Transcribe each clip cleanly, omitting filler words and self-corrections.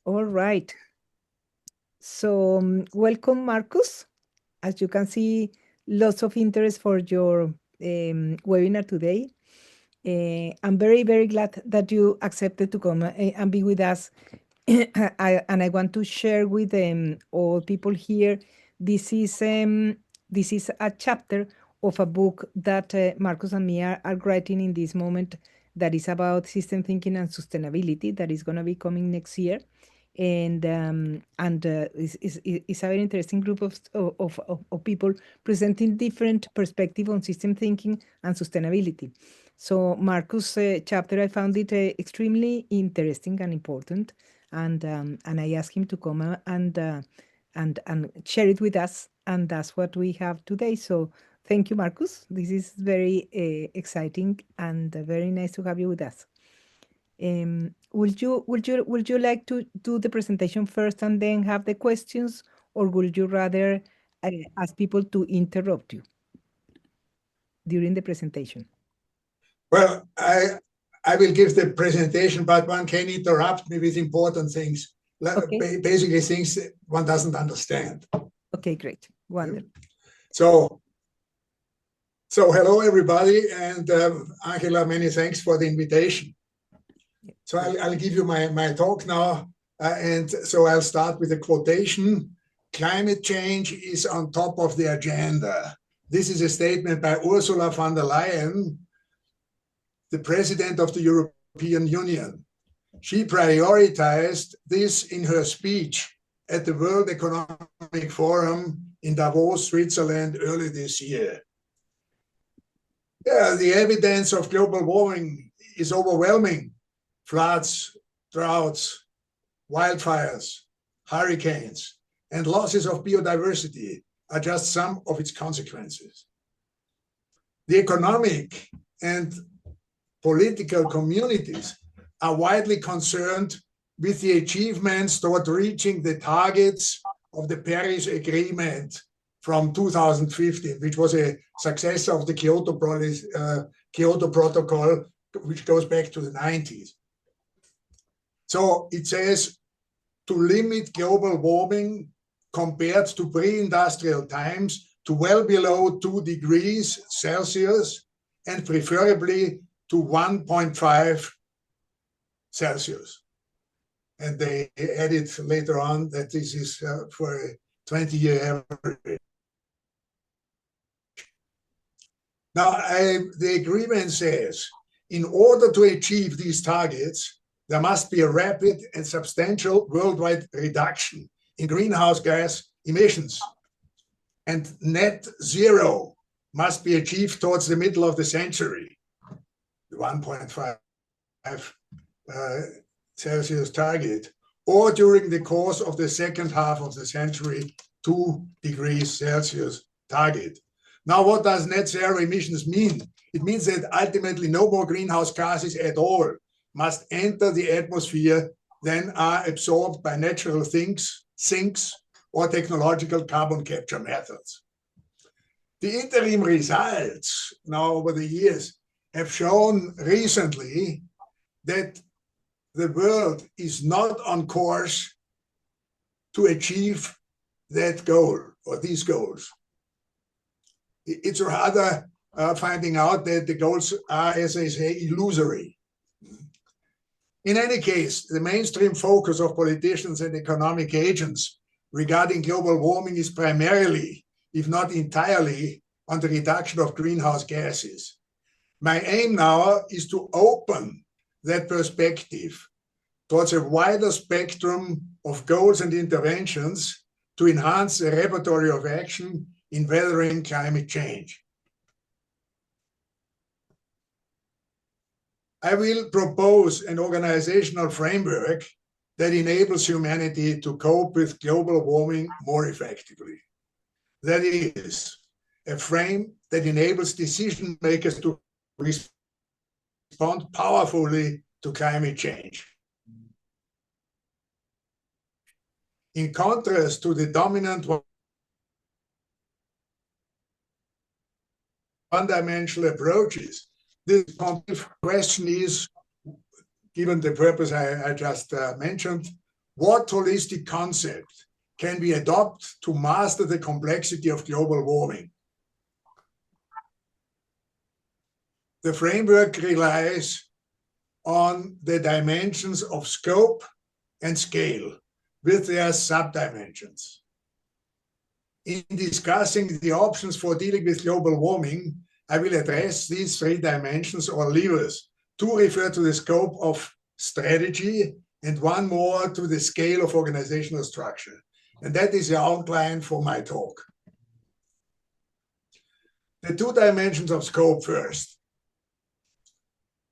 All right. So, welcome, Markus. As you can see, lots of interest for your webinar today. I'm very, very glad that you accepted to come and be with us. And I want to share with all people here. This is a chapter of a book that Marcus and me are writing in this moment that is about system thinking and sustainability that is going to be coming next year. And it's a very interesting group of people presenting different perspective on system thinking and sustainability. So Marcus' chapter, I found it extremely interesting and important, and I asked him to come and share it with us, and that's what we have today. So thank you, Marcus. This is very exciting and very nice to have you with us. Would you like to do the presentation first and then have the questions, or would you rather ask people to interrupt you during the presentation? Well, I will give the presentation, but one can interrupt me with important things, Okay. basically things one doesn't understand. Okay, great. Wonderful. So hello, everybody, and Angela, many thanks for the invitation. So I'll give you my talk now, and so I'll start with a quotation. Climate change is on top of the agenda. This is a statement by Ursula von der Leyen, the president of the European Union. She prioritized this in her speech at the World Economic Forum in Davos, Switzerland, early this year. Yeah, the evidence of global warming is overwhelming. Floods, droughts, wildfires, hurricanes, and losses of biodiversity are just some of its consequences. The economic and political communities are widely concerned with the achievements toward reaching the targets of the Paris Agreement from 2015, which was a successor of the Kyoto Protocol, which goes back to the 90s. So it says to limit global warming compared to pre-industrial times to well below 2 degrees Celsius and preferably to 1.5 Celsius. And they added later on that this is for a 20-year average. Now, the agreement says, in order to achieve these targets, there must be a rapid and substantial worldwide reduction in greenhouse gas emissions. And net zero must be achieved towards the middle of the century, the 1.5 Celsius target, or during the course of the second half of the century, 2 degrees Celsius target. Now, what does net zero emissions mean? It means that ultimately no more greenhouse gases at all must enter the atmosphere than are absorbed by natural sinks, or technological carbon capture methods. The interim results now over the years have shown recently that the world is not on course to achieve that goal or these goals. It's rather finding out that the goals are, as I say, illusory. In any case, the mainstream focus of politicians and economic agents regarding global warming is primarily, if not entirely, on the reduction of greenhouse gases. My aim now is to open that perspective towards a wider spectrum of goals and interventions to enhance the repertoire of action in weathering climate change. I will propose an organizational framework that enables humanity to cope with global warming more effectively. That is, a frame that enables decision makers to respond powerfully to climate change. In contrast to the dominant one-dimensional approaches, this question is, given the purpose I just mentioned, What holistic concept can we adopt to master the complexity of global warming? The framework relies on the dimensions of scope and scale with their subdimensions. In discussing the options for dealing with global warming, I will address these three dimensions or levers. Two refer to the scope of strategy and one more to the scale of organizational structure. And that is the outline for my talk. The two dimensions of scope first.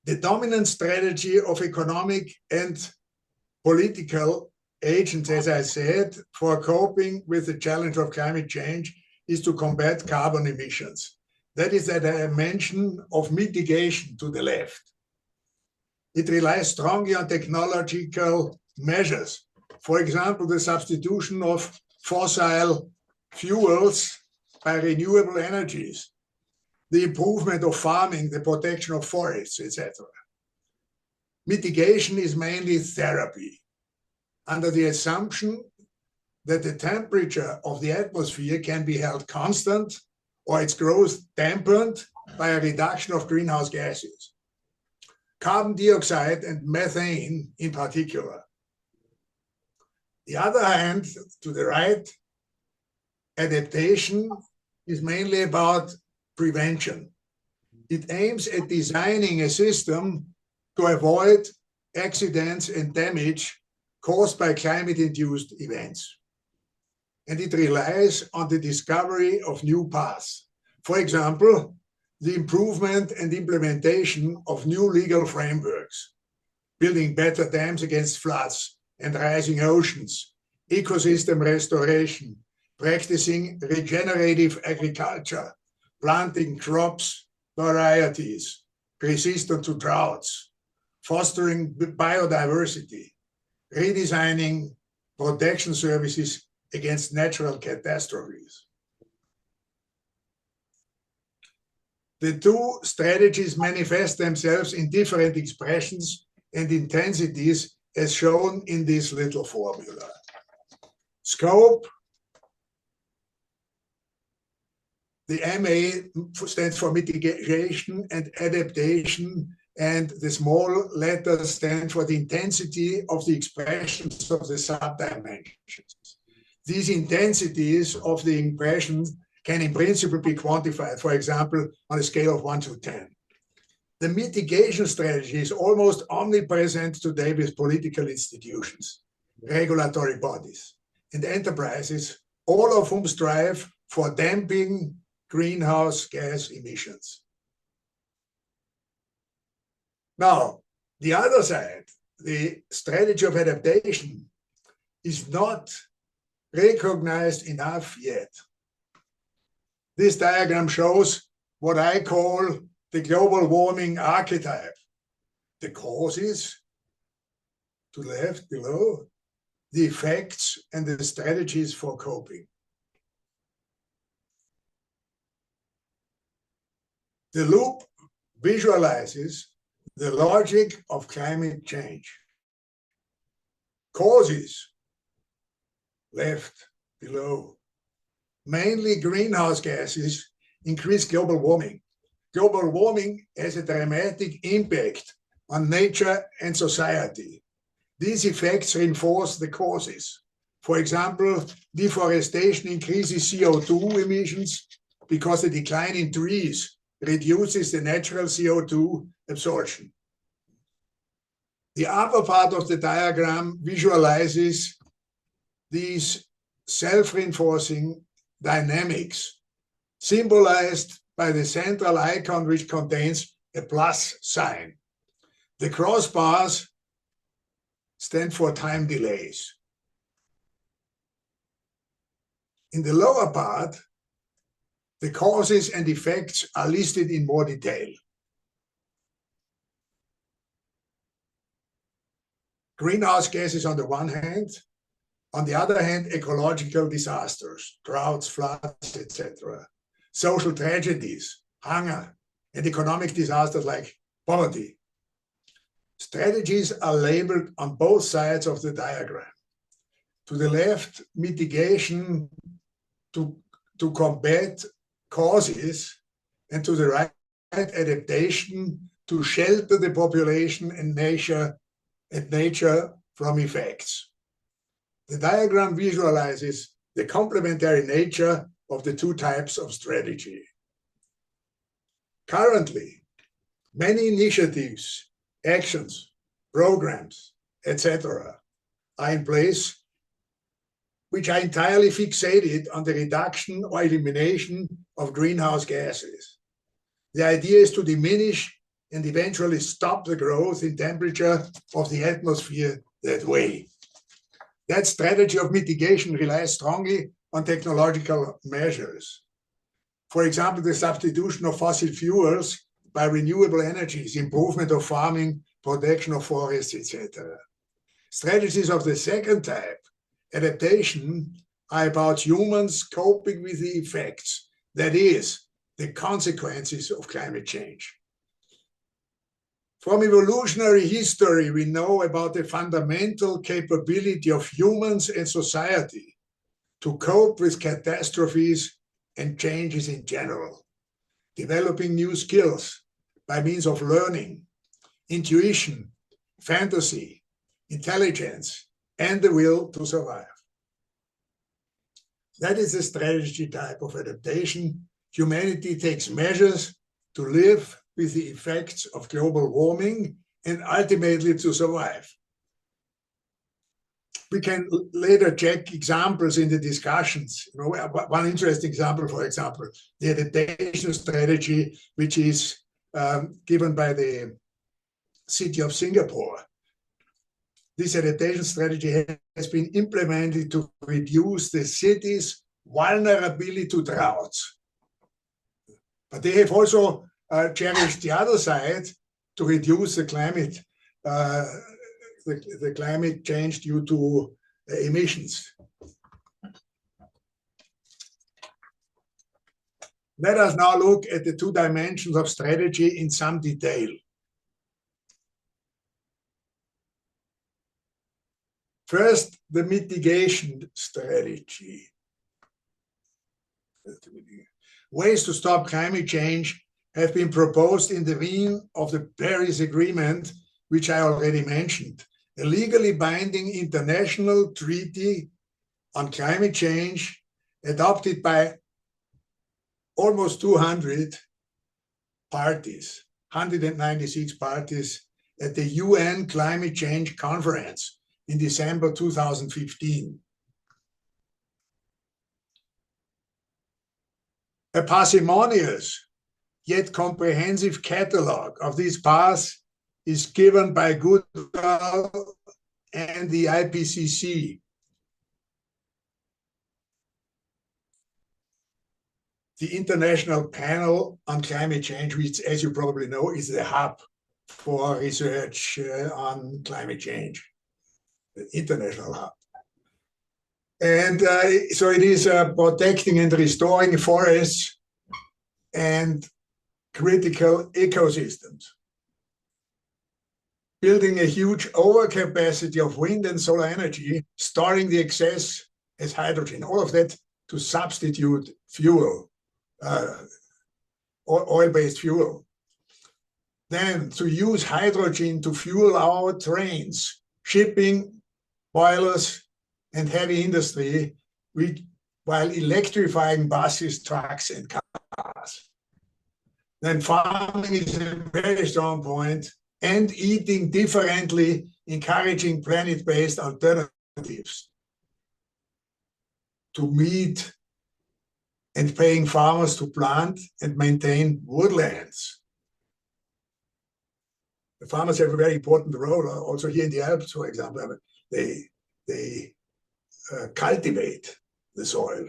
The dominant strategy of economic and political agents, as I said, for coping with the challenge of climate change is to combat carbon emissions. That is a dimension of mitigation to the left. It relies strongly on technological measures. For example, the substitution of fossil fuels by renewable energies, the improvement of farming, the protection of forests, etc. Mitigation is mainly therapy, under the assumption that the temperature of the atmosphere can be held constant or its growth dampened by a reduction of greenhouse gases, carbon dioxide and methane in particular. The other hand, to the right, adaptation is mainly about prevention. It aims at designing a system to avoid accidents and damage caused by climate-induced events. And it relies on the discovery of new paths. For example, the improvement and implementation of new legal frameworks, building better dams against floods and rising oceans, ecosystem restoration, practicing regenerative agriculture, planting crops varieties resistant to droughts, fostering biodiversity, redesigning protection services against natural catastrophes. The two strategies manifest themselves in different expressions and intensities as shown in this little formula. Scope, the MA stands for mitigation and adaptation, and the small letters stand for the intensity of the expressions of the subdimensions. These intensities of the impressions can in principle be quantified, for example, on a scale of 1 to 10. The mitigation strategy is almost omnipresent today with political institutions, regulatory bodies, and enterprises, all of whom strive for damping greenhouse gas emissions. Now, the other side, the strategy of adaptation, is not recognized enough yet. This diagram shows what I call the global warming archetype. The causes, to the left below, the effects and the strategies for coping. The loop visualizes the logic of climate change. Causes, left below, mainly greenhouse gases, increase global warming. Global warming has a dramatic impact on nature and society. These effects reinforce the causes. For example, deforestation increases CO2 emissions because the decline in trees reduces the natural CO2 absorption. The upper part of the diagram visualizes these self-reinforcing dynamics, symbolized by the central icon, which contains a plus sign. The crossbars stand for time delays. In the lower part, the causes and effects are listed in more detail. Greenhouse gases on the one hand, on the other hand, ecological disasters, droughts, floods, etc. Social tragedies, hunger, and economic disasters like poverty. Strategies are labeled on both sides of the diagram. To the left, mitigation to combat causes, and to the right, adaptation to shelter the population and nature from effects. The diagram visualizes the complementary nature of the two types of strategy. Currently, many initiatives, actions, programs, etc., are in place which are entirely fixated on the reduction or elimination of greenhouse gases. The idea is to diminish and eventually stop the growth in temperature of the atmosphere that way. That strategy of mitigation relies strongly on technological measures. For example, the substitution of fossil fuels by renewable energies, improvement of farming, protection of forests, etc. Strategies of the second type, adaptation, are about humans coping with the effects, that is, the consequences of climate change. From evolutionary history, we know about the fundamental capability of humans and society to cope with catastrophes and changes in general, developing new skills by means of learning, intuition, fantasy, intelligence, and the will to survive. That is the strategy type of adaptation. Humanity takes measures to live with the effects of global warming and ultimately to survive. We can later check examples in the discussions. You know, one interesting example, for example, the adaptation strategy, which is given by the city of Singapore. This adaptation strategy has been implemented to reduce the city's vulnerability to droughts. But they have also cherished the other side to reduce the climate change due to emissions. Let us now look at the two dimensions of strategy in some detail. First, the mitigation strategy. Ways to stop climate change have been proposed in the vein of the Paris Agreement, which I already mentioned, a legally binding international treaty on climate change adopted by almost 200 parties, 196 parties at the UN Climate Change Conference in December 2015. A parsimonious yet comprehensive catalogue of these paths is given by Goodall and the IPCC. The International Panel on Climate Change, which, as you probably know, is the hub for research on climate change, the international hub. And so it is protecting and restoring forests and critical ecosystems, building a huge overcapacity of wind and solar energy, storing the excess as hydrogen, all of that to substitute fuel, oil-based fuel. Then to use hydrogen to fuel our trains, shipping, boilers, and heavy industry, while electrifying buses, trucks, and cars. Then farming is a very strong point, and eating differently, encouraging planet-based alternatives to meat and paying farmers to plant and maintain woodlands. The farmers have a very important role, also here in the Alps, for example. They cultivate the soil.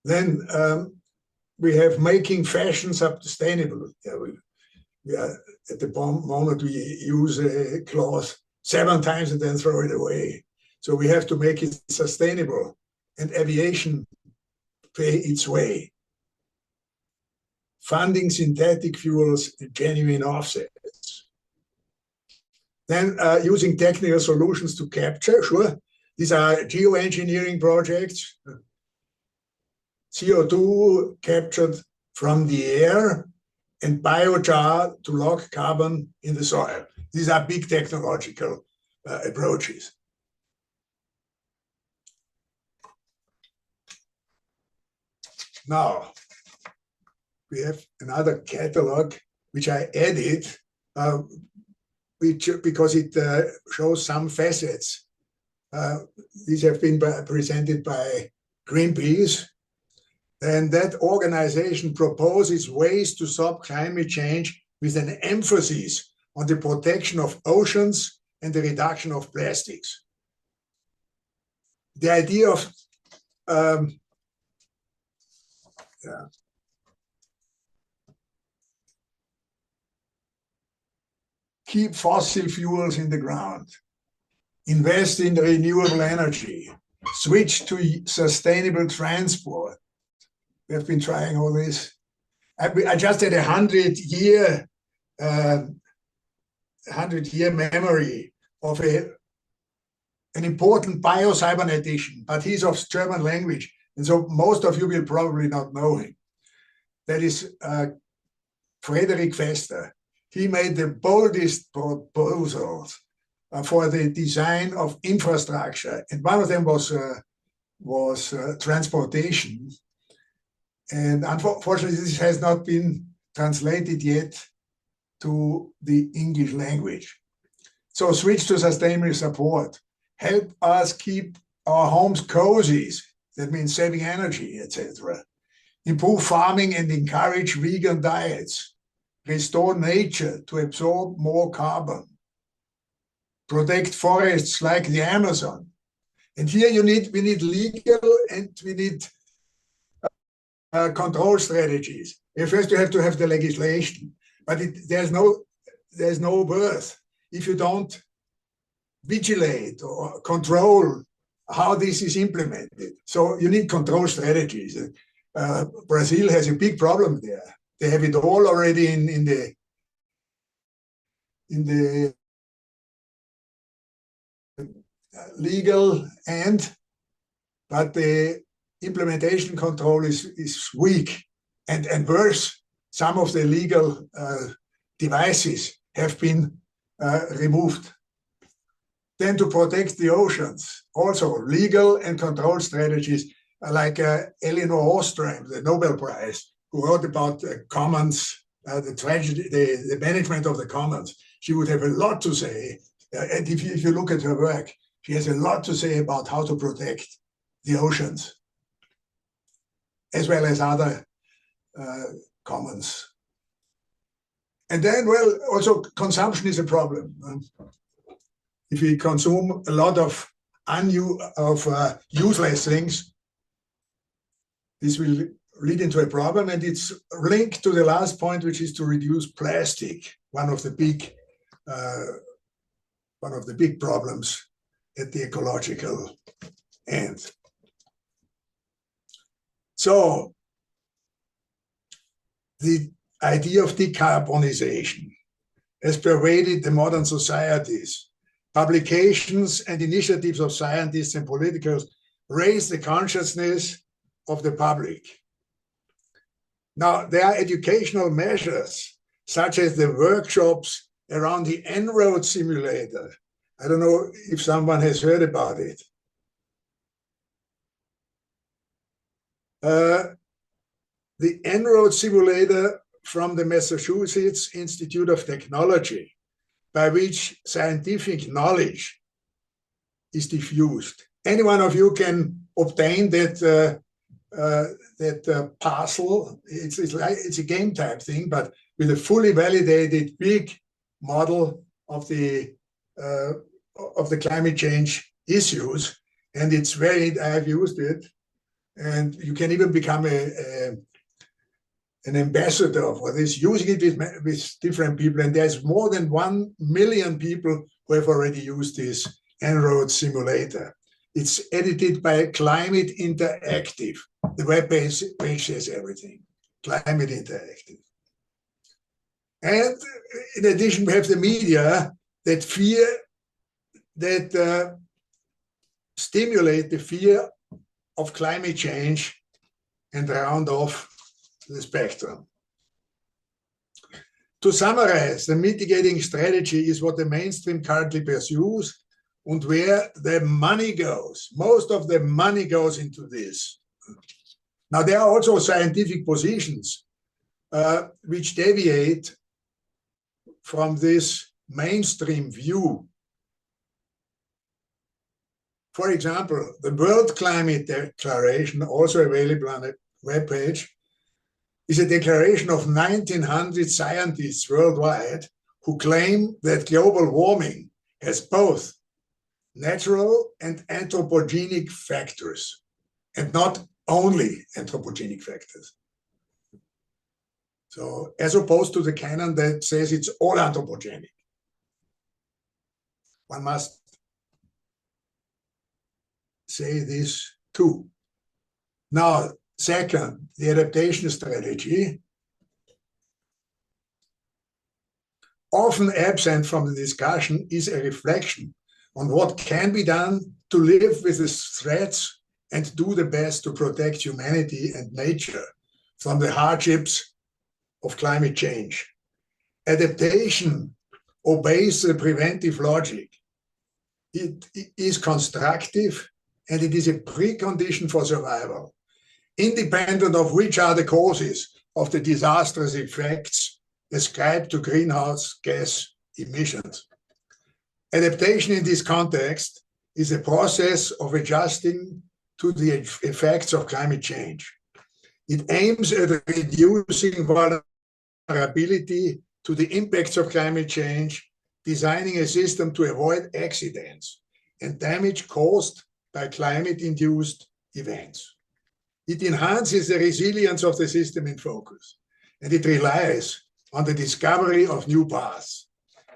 Then we have making fashion sustainable. We are, at the moment, we use a cloth 7 times and then throw it away. So we have to make it sustainable, and aviation pay its way. Funding synthetic fuels and genuine offsets. Then using technical solutions to capture, sure, These are geoengineering projects, CO2 captured from the air and biochar to lock carbon in the soil. These are big technological approaches. Now, we have another catalog which I added, because it shows some facets. These have been presented by Greenpeace, and that organization proposes ways to stop climate change with an emphasis on the protection of oceans and the reduction of plastics. The idea of keep fossil fuels in the ground, invest in renewable energy, switch to sustainable transport. We have been trying all this. I just had 100-year memory of an important bio-cybernetician, but he's of German language, and so most of you will probably not know him. That is Frederick Vester. He made the boldest proposals for the design of infrastructure, and one of them was transportation. And unfortunately, this has not been translated yet to the English language. So switch to sustainable support. Help us keep our homes cozy. That means saving energy, etc. Improve farming and encourage vegan diets. Restore nature to absorb more carbon. Protect forests like the Amazon. And here we need legal and we need control strategies. First, you have to have the legislation, but there's no birth if you don't vigilate or control how this is implemented. So you need control strategies. Brazil has a big problem there. They have it all already in the legal end, but the implementation control is weak, and worse, some of the legal devices have been removed. Then to protect the oceans, also legal and control strategies like Elinor Ostrom, the Nobel Prize, who wrote about commons, the tragedy, the management of the commons. She would have a lot to say, and if you look at her work, she has a lot to say about how to protect the oceans, as well as other commons. And then, well, also consumption is a problem. If we consume a lot of useless things, this will lead into a problem, and it's linked to the last point, which is to reduce plastic, one of the big problems at the ecological end. So the idea of decarbonization has pervaded the modern societies. Publications and initiatives of scientists and politicals raise the consciousness of the public. Now, there are educational measures, such as the workshops around the En-ROAD simulator. I don't know if someone has heard about it. The En-ROAD simulator from the Massachusetts Institute of Technology, by which scientific knowledge is diffused. Any one of you can obtain that parcel. It's a game type thing, but with a fully validated big model of the climate change issues, and it's I have used it, and you can even become an ambassador for this, using it with different people. And there's more than 1 million people who have already used this En-ROAD simulator. It's edited by Climate Interactive. The web page says everything. Climate Interactive. And in addition, we have the media that fear that stimulate the fear of climate change and round off the spectrum. To summarize, the mitigating strategy is what the mainstream currently pursues and where the money goes. Most of the money goes into this. Now, there are also scientific positions which deviate from this mainstream view. For example, the World Climate Declaration, also available on the webpage, is a declaration of 1,900 scientists worldwide who claim that global warming has both natural and anthropogenic factors, and not only anthropogenic factors. So, as opposed to the canon that says it's all anthropogenic. One must say this too. Now, second, the adaptation strategy. Often absent from the discussion is a reflection on what can be done to live with the threats and do the best to protect humanity and nature from the hardships of climate change. Adaptation obeys the preventive logic. It is constructive and it is a precondition for survival, independent of which are the causes of the disastrous effects ascribed to greenhouse gas emissions. Adaptation in this context is a process of adjusting to the effects of climate change. It aims at reducing vulnerability to the impacts of climate change, designing a system to avoid accidents and damage caused by climate-induced events. It enhances the resilience of the system in focus, and it relies on the discovery of new paths.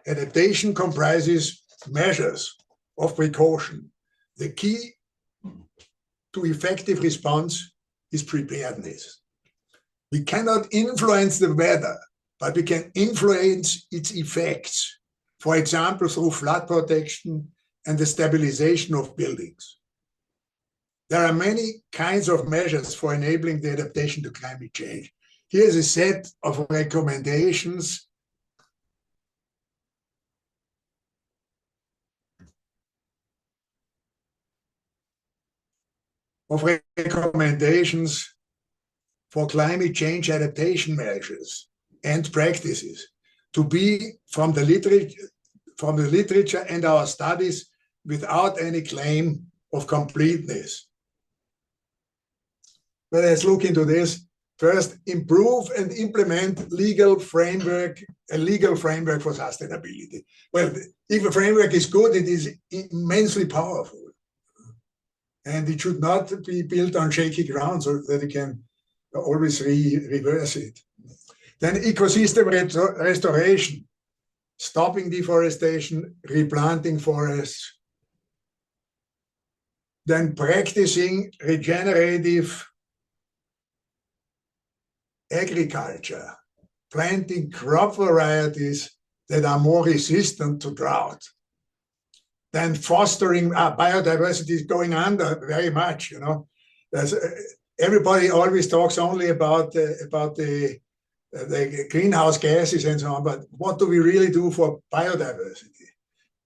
Adaptation comprises measures of precaution. The key to effective response is preparedness. We cannot influence the weather, but we can influence its effects, for example, through flood protection and the stabilization of buildings. There are many kinds of measures for enabling the adaptation to climate change. Here's a set of recommendations for climate change adaptation measures and practices to be from the literature and our studies without any claim of completeness. But let's look into this. First, improve and implement a legal framework for sustainability. Well, if a framework is good, it is immensely powerful. And it should not be built on shaky ground so that it can always reverse it. Then ecosystem restoration, stopping deforestation, replanting forests. Then practicing regenerative agriculture, planting crop varieties that are more resistant to drought. Then fostering biodiversity is going under very much, you know. Everybody always talks only about the greenhouse gases and so on, but what do we really do for biodiversity?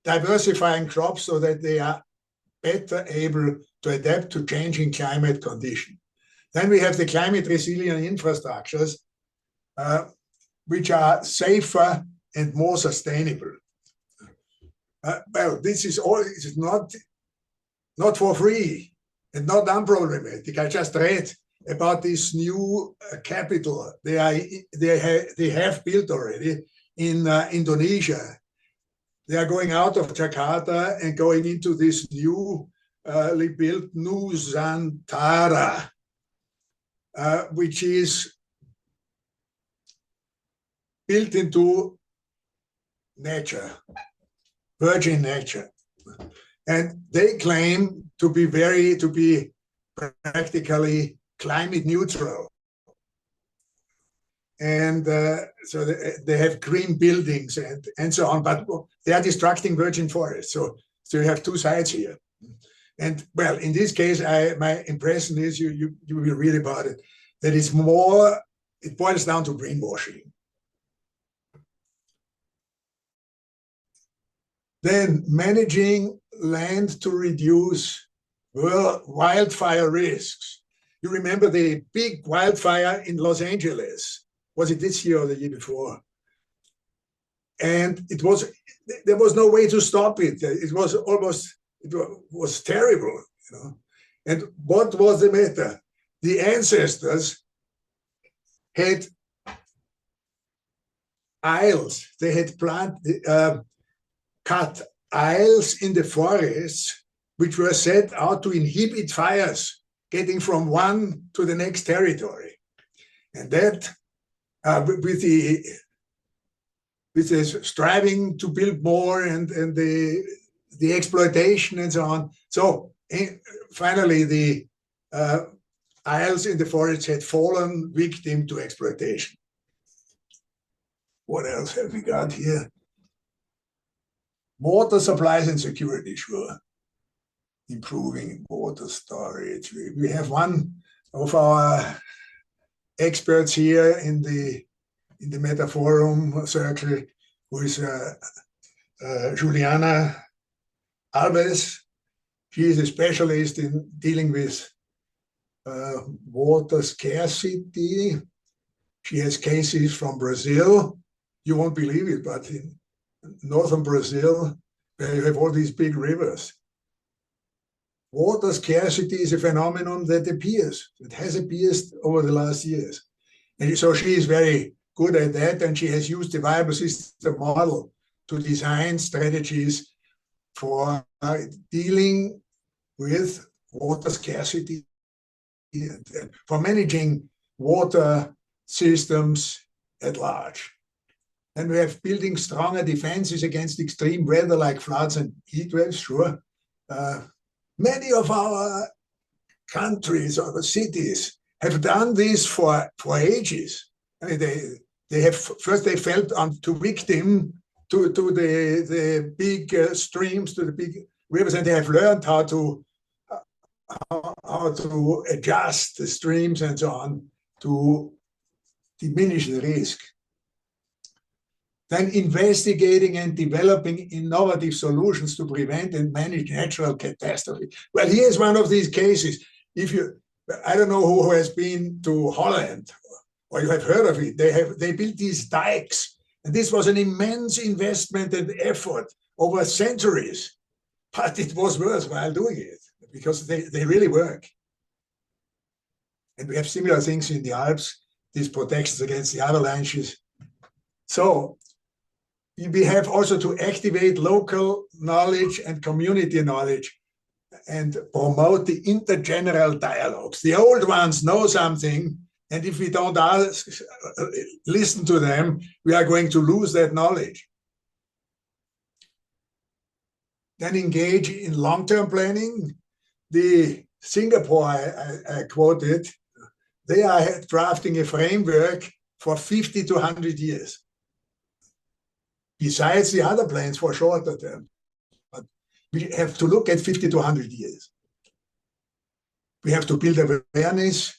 Diversifying crops so that they are better able to adapt to changing climate conditions. Then we have the climate resilient infrastructures, which are safer and more sustainable. Well, this is all, it's not for free and not unproblematic. I just read about this new capital they have built already in Indonesia. They are going out of Jakarta and going into this newly built Nusantara, which is built into nature, virgin nature. And they claim to be practically climate neutral. And so they have green buildings and so on, but they are destructing virgin forests. So you have two sides here. And well, in this case, my impression is you will read about it, that it's more, it boils down to greenwashing. Then managing land to reduce wildfire risks. You remember the big wildfire in Los Angeles? Was it this year or the year before? And there was no way to stop it. It was terrible, you know. And what was the matter? The ancestors had aisles. They had cut aisles in the forests, which were set out to inhibit fires getting from one to the next territory. And that, with the striving to build more and the exploitation and so on. So finally, the aisles in the forest had fallen victim to exploitation. What else have we got here? Water supplies and security, sure. Improving water storage. We have one of our experts here in the Metaforum circle, who is Juliana Alves. She is a specialist in dealing with water scarcity. She has cases from Brazil. You won't believe it, but in northern Brazil, where you have all these big rivers, water scarcity is a phenomenon that appears. It has appeared over the last years. And so she is very good at that, and she has used the viable system model to design strategies for dealing with water scarcity and for managing water systems at large. And we have building stronger defenses against extreme weather like floods and heat waves, sure. Many of our countries or cities have done this for ages. I mean, they felt too victim to the big streams, to the big rivers, and they have learned how to adjust the streams and so on to diminish the risk. Then investigating and developing innovative solutions to prevent and manage natural catastrophes. Well, here's one of these cases. I don't know who has been to Holland, or you have heard of it. They built these dikes, and this was an immense investment and effort over centuries, but it was worthwhile doing it because they really work. And we have similar things in the Alps, these protections against the avalanches. So we have also to activate local knowledge and community knowledge and promote the intergeneral dialogues. The old ones know something, and if we don't listen to them, we are going to lose that knowledge. Then engage in long-term planning. The Singapore I quoted, they are drafting a framework for 50 to 100 years. Besides the other plans for shorter term. But we have to look at 50 to 100 years. We have to build awareness.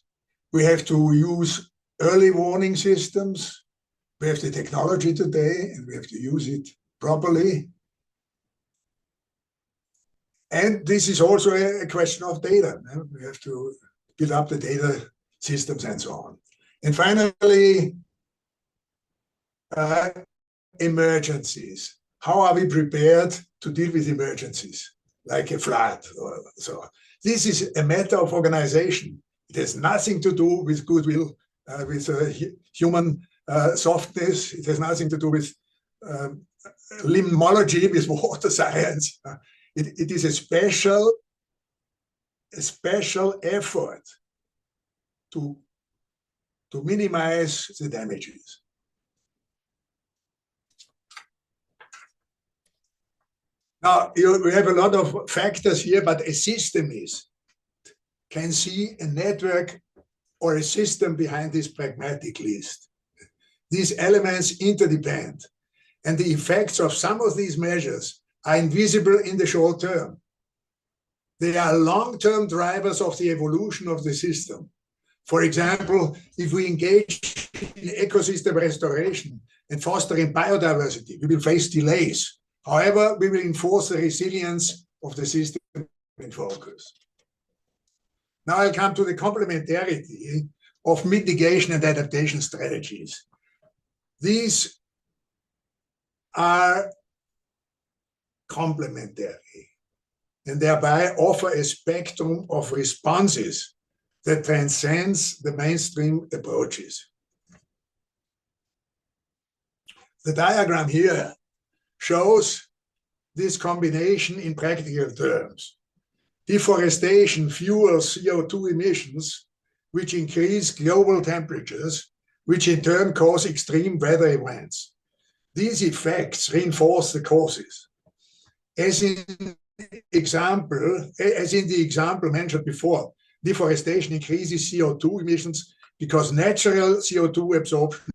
We have to use early warning systems. We have the technology today, and we have to use it properly. And this is also a question of data. We have to build up the data systems and so on. And finally, emergencies. How are we prepared to deal with emergencies, like a flood or so? This is a matter of organization. It has nothing to do with goodwill, with human softness. It has nothing to do with limnology, with water science. It is a special effort to minimize the damages. Now, we have a lot of factors here, but a systemist can see a network or a system behind this pragmatic list. These elements interdepend, and the effects of some of these measures are invisible in the short term. They are long-term drivers of the evolution of the system. For example, if we engage in ecosystem restoration and fostering biodiversity, we will face delays. However, we will enforce the resilience of the system in focus. Now I come to the complementarity of mitigation and adaptation strategies. These are complementary and thereby offer a spectrum of responses that transcends the mainstream approaches. The diagram here shows this combination in practical terms. Deforestation fuels CO2 emissions, which increase global temperatures, which in turn cause extreme weather events. These effects reinforce the causes. As in the example mentioned before, deforestation increases CO2 emissions because natural CO2 absorption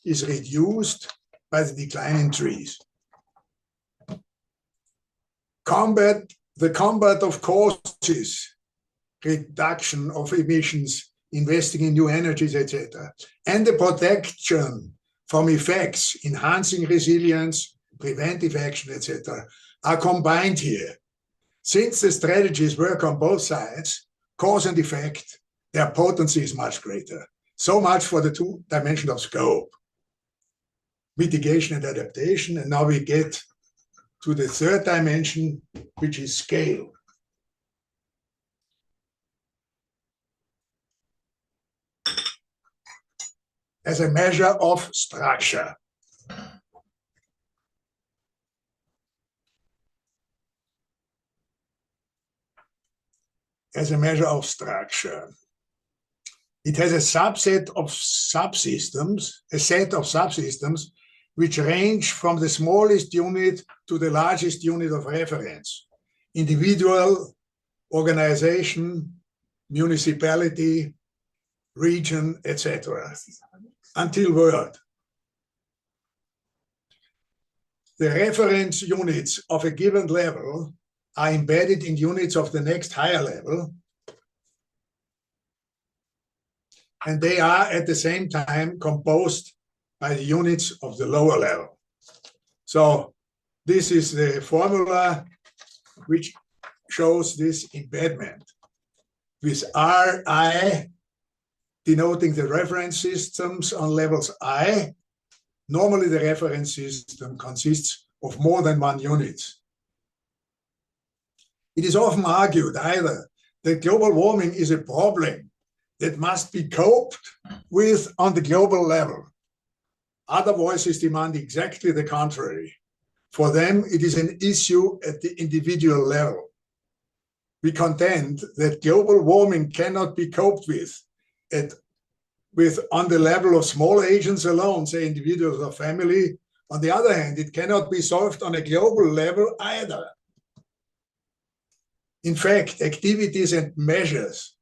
is reduced by the decline in trees. The combat of causes, reduction of emissions, investing in new energies, etc., and the protection from effects, enhancing resilience, preventive action, etc., are combined here. Since the strategies work on both sides, cause and effect, their potency is much greater. So much for the two dimensions of scope, mitigation and adaptation. And now we get to the third dimension, which is scale. As a measure of structure. As a measure of structure. It has a subset of subsystems, a set of subsystems, which range from the smallest unit to the largest unit of reference. Individual, organization, municipality, region, etc., until world. The reference units of a given level are embedded in units of the next higher level, and they are at the same time composed by the units of the lower level. So this is the formula which shows this embedment, with Ri denoting the reference systems on levels I. Normally the reference system consists of more than one unit. It is often argued either that global warming is a problem that must be coped with on the global level. Other voices demand exactly the contrary. For them, it is an issue at the individual level. We contend that global warming cannot be coped with on the level of small agents alone, say individuals or family. On the other hand, it cannot be solved on a global level either. In fact, activities and measures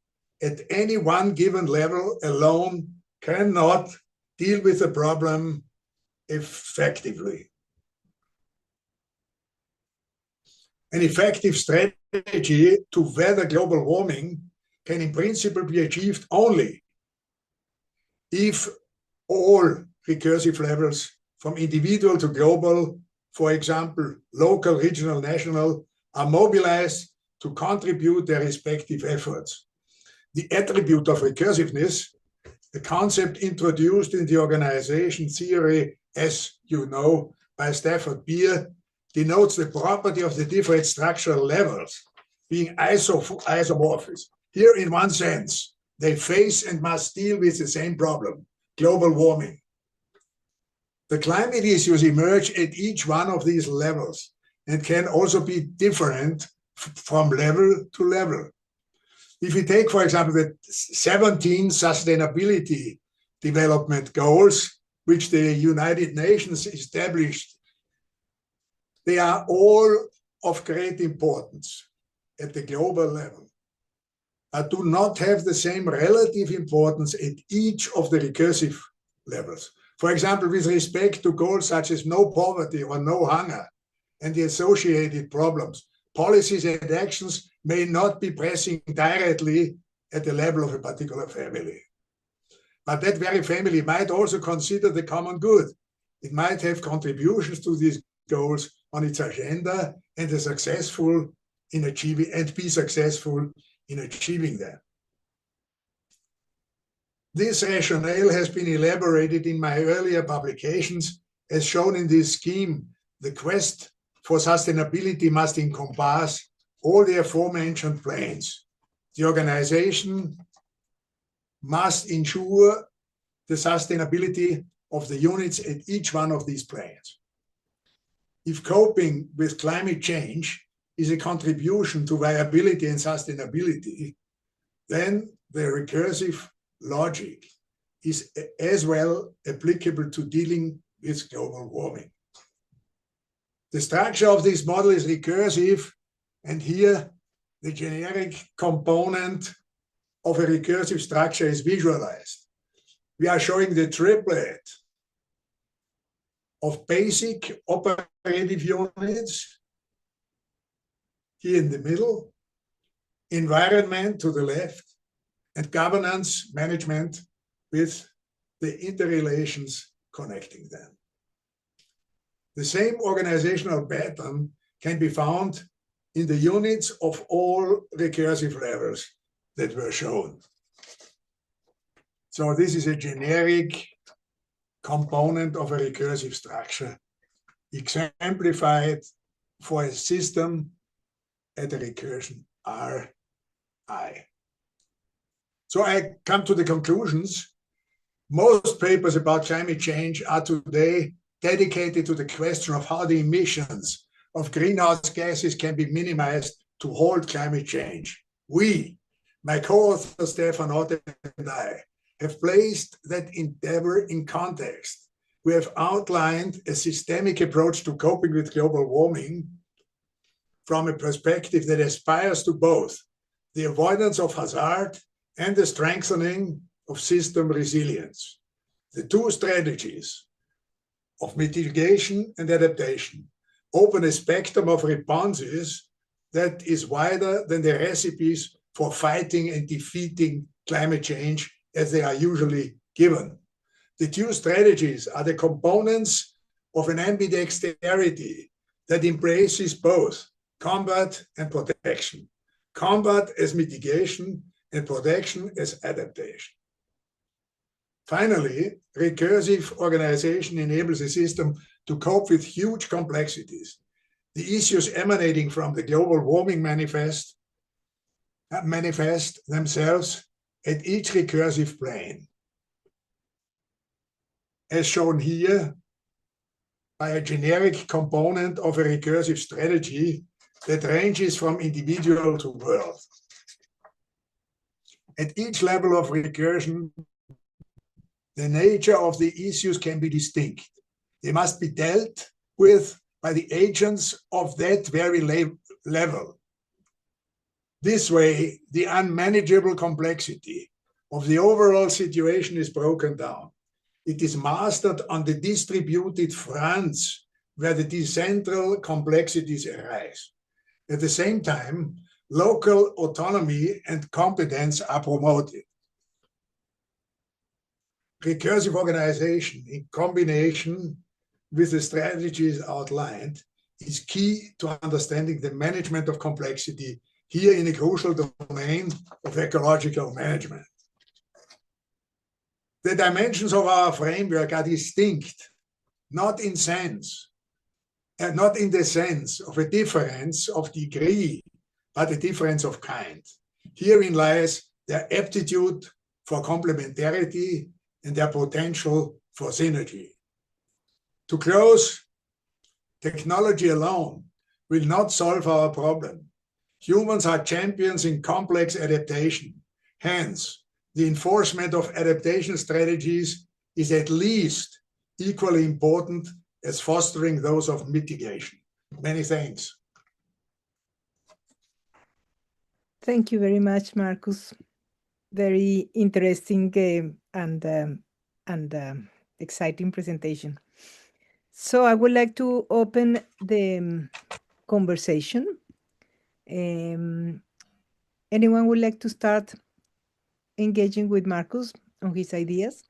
at any one given level alone cannot deal with the problem effectively. An effective strategy to weather global warming can in principle be achieved only if all recursive levels from individual to global, for example, local, regional, national, are mobilized to contribute their respective efforts. The attribute of recursiveness, the concept introduced in the organization theory, as you know, by Stafford Beer, denotes the property of the different structural levels being isomorphous. Here, in one sense, they face and must deal with the same problem, global warming. The climate issues emerge at each one of these levels and can also be different from level to level. If we take, for example, the 17 sustainability development goals, which the United Nations established, they are all of great importance at the global level, but do not have the same relative importance at each of the recursive levels. For example, with respect to goals such as no poverty or no hunger and the associated problems, policies and actions may not be pressing directly at the level of a particular family. But that very family might also consider the common good. It might have contributions to these goals on its agenda and be successful in achieving them. This rationale has been elaborated in my earlier publications. As shown in this scheme, the quest for sustainability must encompass all the aforementioned planes. The organization must ensure the sustainability of the units at each one of these planes. If coping with climate change is a contribution to viability and sustainability, then the recursive logic is as well applicable to dealing with global warming. The structure of this model is recursive, and here the generic component of a recursive structure is visualized. We are showing the triplet of basic operative units here in the middle, environment to the left, and governance management with the interrelations connecting them. The same organizational pattern can be found in the units of all recursive levels that were shown. So this is a generic component of a recursive structure, exemplified for a system at a recursion Ri. So I come to the conclusions. Most papers about climate change are today dedicated to the question of how the emissions of greenhouse gases can be minimized to halt climate change. We, my co-author Stefan Otte and I, have placed that endeavor in context. We have outlined a systemic approach to coping with global warming from a perspective that aspires to both the avoidance of hazard and the strengthening of system resilience. The two strategies of mitigation and adaptation open a spectrum of responses that is wider than the recipes for fighting and defeating climate change as they are usually given. The two strategies are the components of an ambidexterity that embraces both combat and protection. Combat as mitigation and protection as adaptation. Finally, recursive organization enables a system to cope with huge complexities. The issues emanating from the global warming manifest themselves at each recursive plane, as shown here by a generic component of a recursive strategy that ranges from individual to world. At each level of recursion, the nature of the issues can be distinct. They must be dealt with by the agents of that very level. This way, the unmanageable complexity of the overall situation is broken down. It is mastered on the distributed fronts where the decentral complexities arise. At the same time, local autonomy and competence are promoted. Recursive organization in combination with the strategies outlined is key to understanding the management of complexity here in a crucial domain of ecological management. The dimensions of our framework are distinct, not in the sense of a difference of degree, but a difference of kind. Herein lies their aptitude for complementarity and their potential for synergy. To close, technology alone will not solve our problem. Humans are champions in complex adaptation. Hence, the enforcement of adaptation strategies is at least equally important as fostering those of mitigation. Many thanks. Thank you very much, Markus. Very interesting and exciting presentation. So I would like to open the conversation. Um, Anyone would like to start engaging with Markus on his ideas?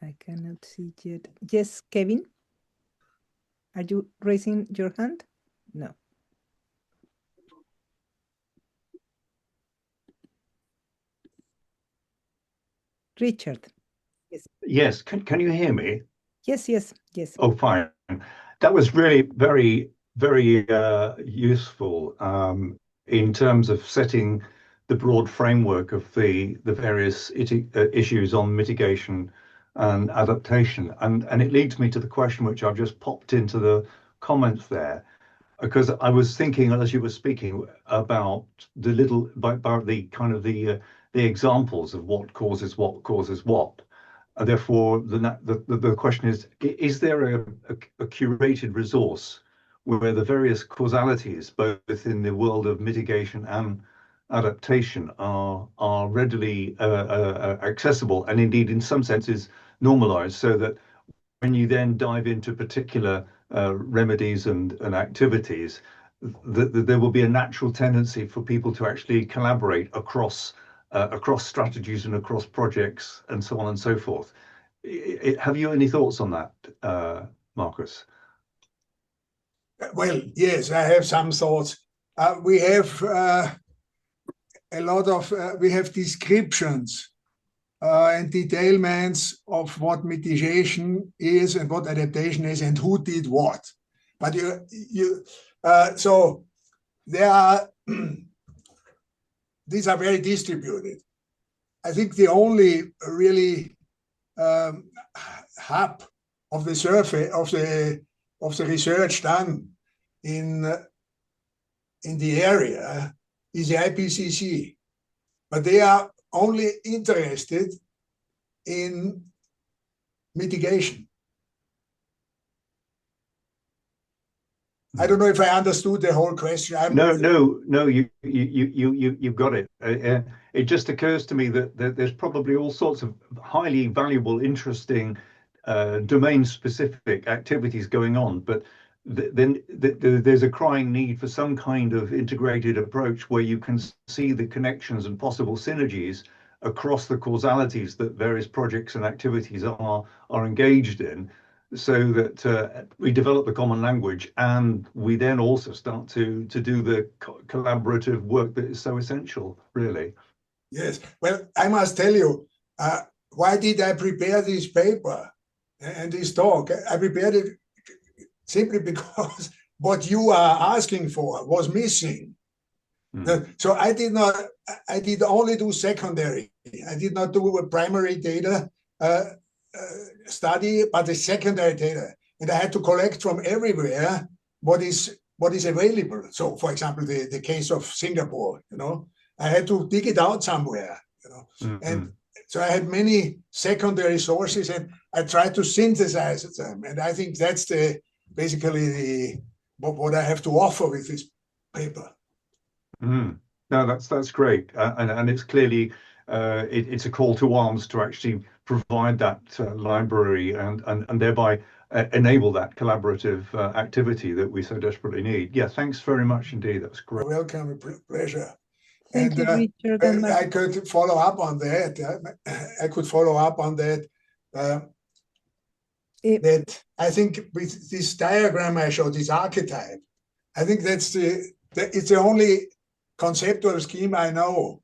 I cannot see yet. Yes, Kevin? Are you raising your hand? No. Richard? Yes. Yes, can you hear me? Yes, yes, yes. Oh, fine. That was really very useful in terms of setting the broad framework of the various issues on mitigation and adaptation. And it leads me to the question which I've just popped into the comments there, because I was thinking as you were speaking about about the kind of the examples of what causes what. And therefore, the question is there a curated resource where the various causalities, both in the world of mitigation and adaptation, are readily accessible and indeed, in some senses, normalized, so that when you then dive into particular remedies and activities, there will be a natural tendency for people to actually collaborate across strategies and across projects and so on and so forth. Have you any thoughts on that, Markus? Well, yes, I have some thoughts. We have a lot of we have descriptions and detailments of what mitigation is and what adaptation is and who did what. But so there are these are very distributed. I think the only really hub of the surface of the research done in the area is the IPCC, but they are only interested in mitigation. I don't know if I understood the whole question. No, you've got it. It just occurs to me that there's probably all sorts of highly valuable, interesting, domain-specific activities going on, but then there's a crying need for some kind of integrated approach where you can see the connections and possible synergies across the causalities that various projects and activities are engaged in, so that we develop the common language and we then also start to do the collaborative work that is so essential, really. Yes. Well, I must tell you, why did I prepare this paper and this talk? I prepared it simply because what you are asking for was missing. So I did only do secondary. I did not do a primary data study, but the secondary data. And I had to collect from everywhere what is available. So, for example, the case of Singapore, I had to dig it out somewhere, and so I had many secondary sources, and I tried to synthesize them. And I think that's basically what I have to offer with this paper. No, that's great, and it's clearly it's a call to arms to actually provide that library and thereby enable that collaborative activity that we so desperately need. Yeah, thanks very much indeed. That's great. You're welcome, pleasure. Thank you, Richard. And I could follow up on that. That I think with this diagram I showed, this archetype, I think it's the only conceptual scheme I know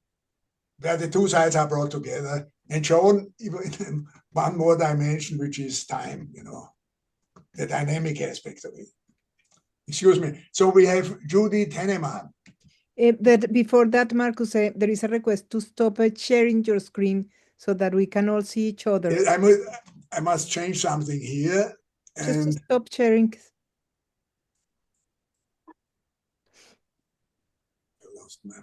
where the two sides are brought together and shown in one more dimension, which is time, the dynamic aspect of it. Excuse me. So we have Judy Tenneman. Before that, Markus, there is a request to stop sharing your screen so that we can all see each other. I must change something here. Just stop sharing. I lost my...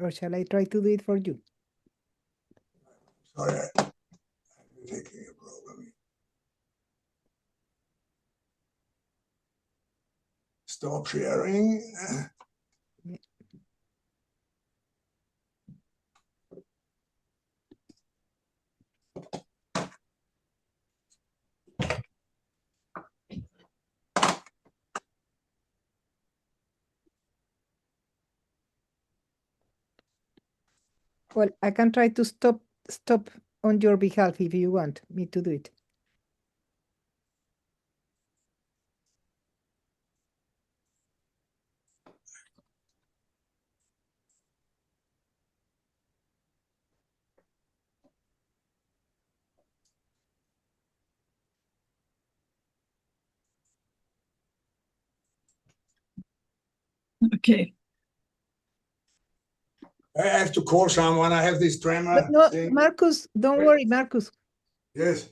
Or shall I try to do it for you? Sorry, I'm taking a problem. Stop sharing. Well, I can try to stop on your behalf if you want me to do it. Okay. I have to call someone. I have this tremor But no, thing. Markus, don't Wait. worry, Markus. Yes.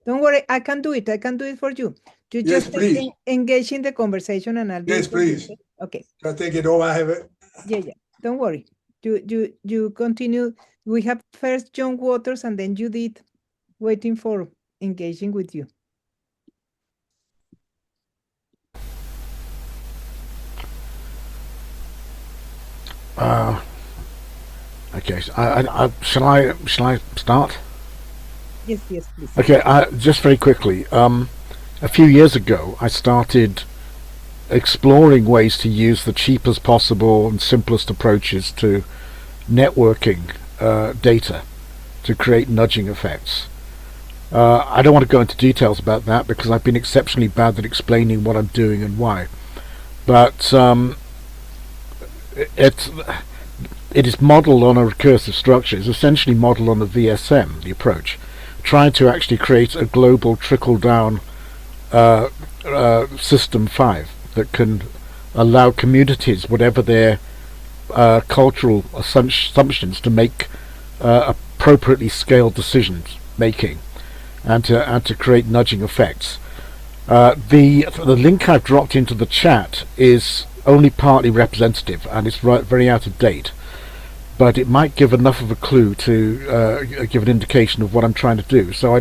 Don't worry, I can do it. I can do it for you. You Yes, just please. engage in the conversation and I'll do Yes, it for you, please. okay? I take it over. I have it. Yeah. Don't worry. You continue. We have first John Waters and then Judith waiting for engaging with you. Okay, so shall I start? Yes, please. Okay, just very quickly. A few years ago, I started exploring ways to use the cheapest possible and simplest approaches to networking data to create nudging effects. I don't want to go into details about that because I've been exceptionally bad at explaining what I'm doing and why. But it is modeled on a recursive structure. It's essentially modeled on the VSM, the approach, trying to actually create a global trickle-down system 5 that can allow communities, whatever their cultural assumptions, to make appropriately scaled decisions making, and to create nudging effects. The link I've dropped into the chat is only partly representative and it's very out of date, but it might give enough of a clue to give an indication of what I'm trying to do. So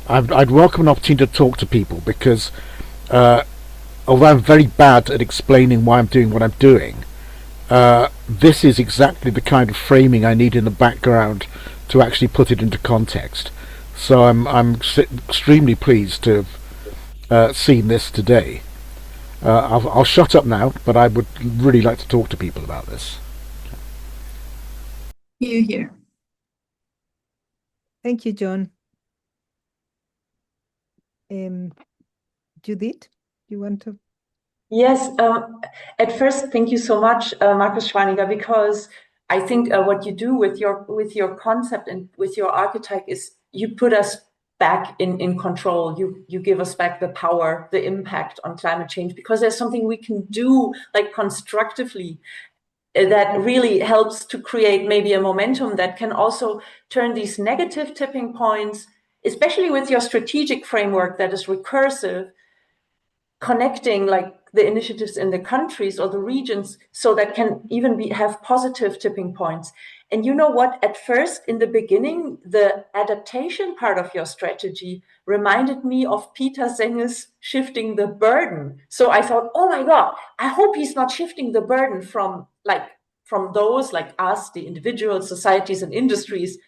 I'd welcome an opportunity to talk to people because although I'm very bad at explaining why I'm doing what I'm doing, this is exactly the kind of framing I need in the background to actually put it into context. So I'm extremely pleased to have seen this today. I'll shut up now, but I would really like to talk to people about this. Here. Thank you, John. Judith, you want to? Yes, at first, thank you so much, Markus Schwaninger, because I think what you do with your concept and with your archetype is you put us back in control. You give us back the power, the impact on climate change, because there's something we can do like constructively that really helps to create maybe a momentum that can also turn these negative tipping points, especially with your strategic framework that is recursive, connecting like the initiatives in the countries or the regions so that can even have positive tipping points. And you know what, at first in the beginning, the adaptation part of your strategy reminded me of Peter Senge's shifting the burden. So I thought, oh my God, I hope he's not shifting the burden from those like us, the individual societies and industries,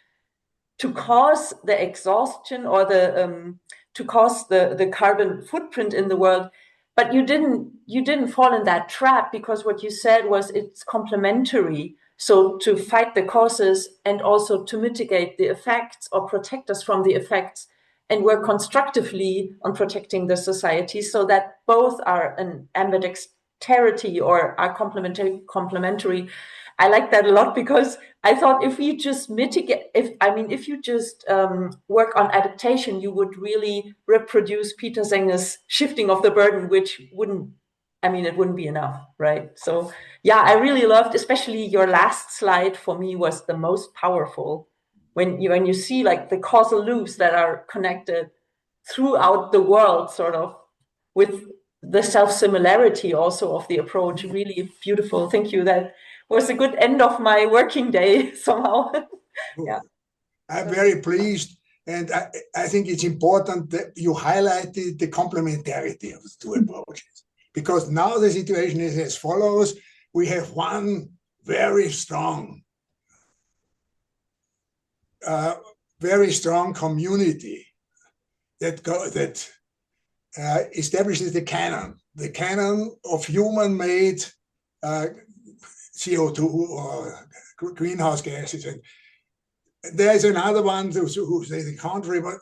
to cause the exhaustion or to cause the carbon footprint in the world. But you didn't fall in that trap, because what you said was it's complementary. So to fight the causes and also to mitigate the effects or protect us from the effects, and work constructively on protecting the society, so that both are an ambidexterity or are complementary. I like that a lot, because I thought if you just mitigate, if you just work on adaptation, you would really reproduce Peter Senge's shifting of the burden, which it wouldn't be enough, right? So yeah, I really loved, especially your last slide for me was the most powerful. When you see like the causal loops that are connected throughout the world, sort of, with the self-similarity also of the approach, really beautiful. Thank you. That was a good end of my working day somehow. Yeah. I'm very pleased. And I think it's important that you highlighted the complementarity of the two approaches. because now the situation is as follows. We have one very strong community that establishes the canon of human-made CO2 or greenhouse gases. And there's another one who says the contrary, but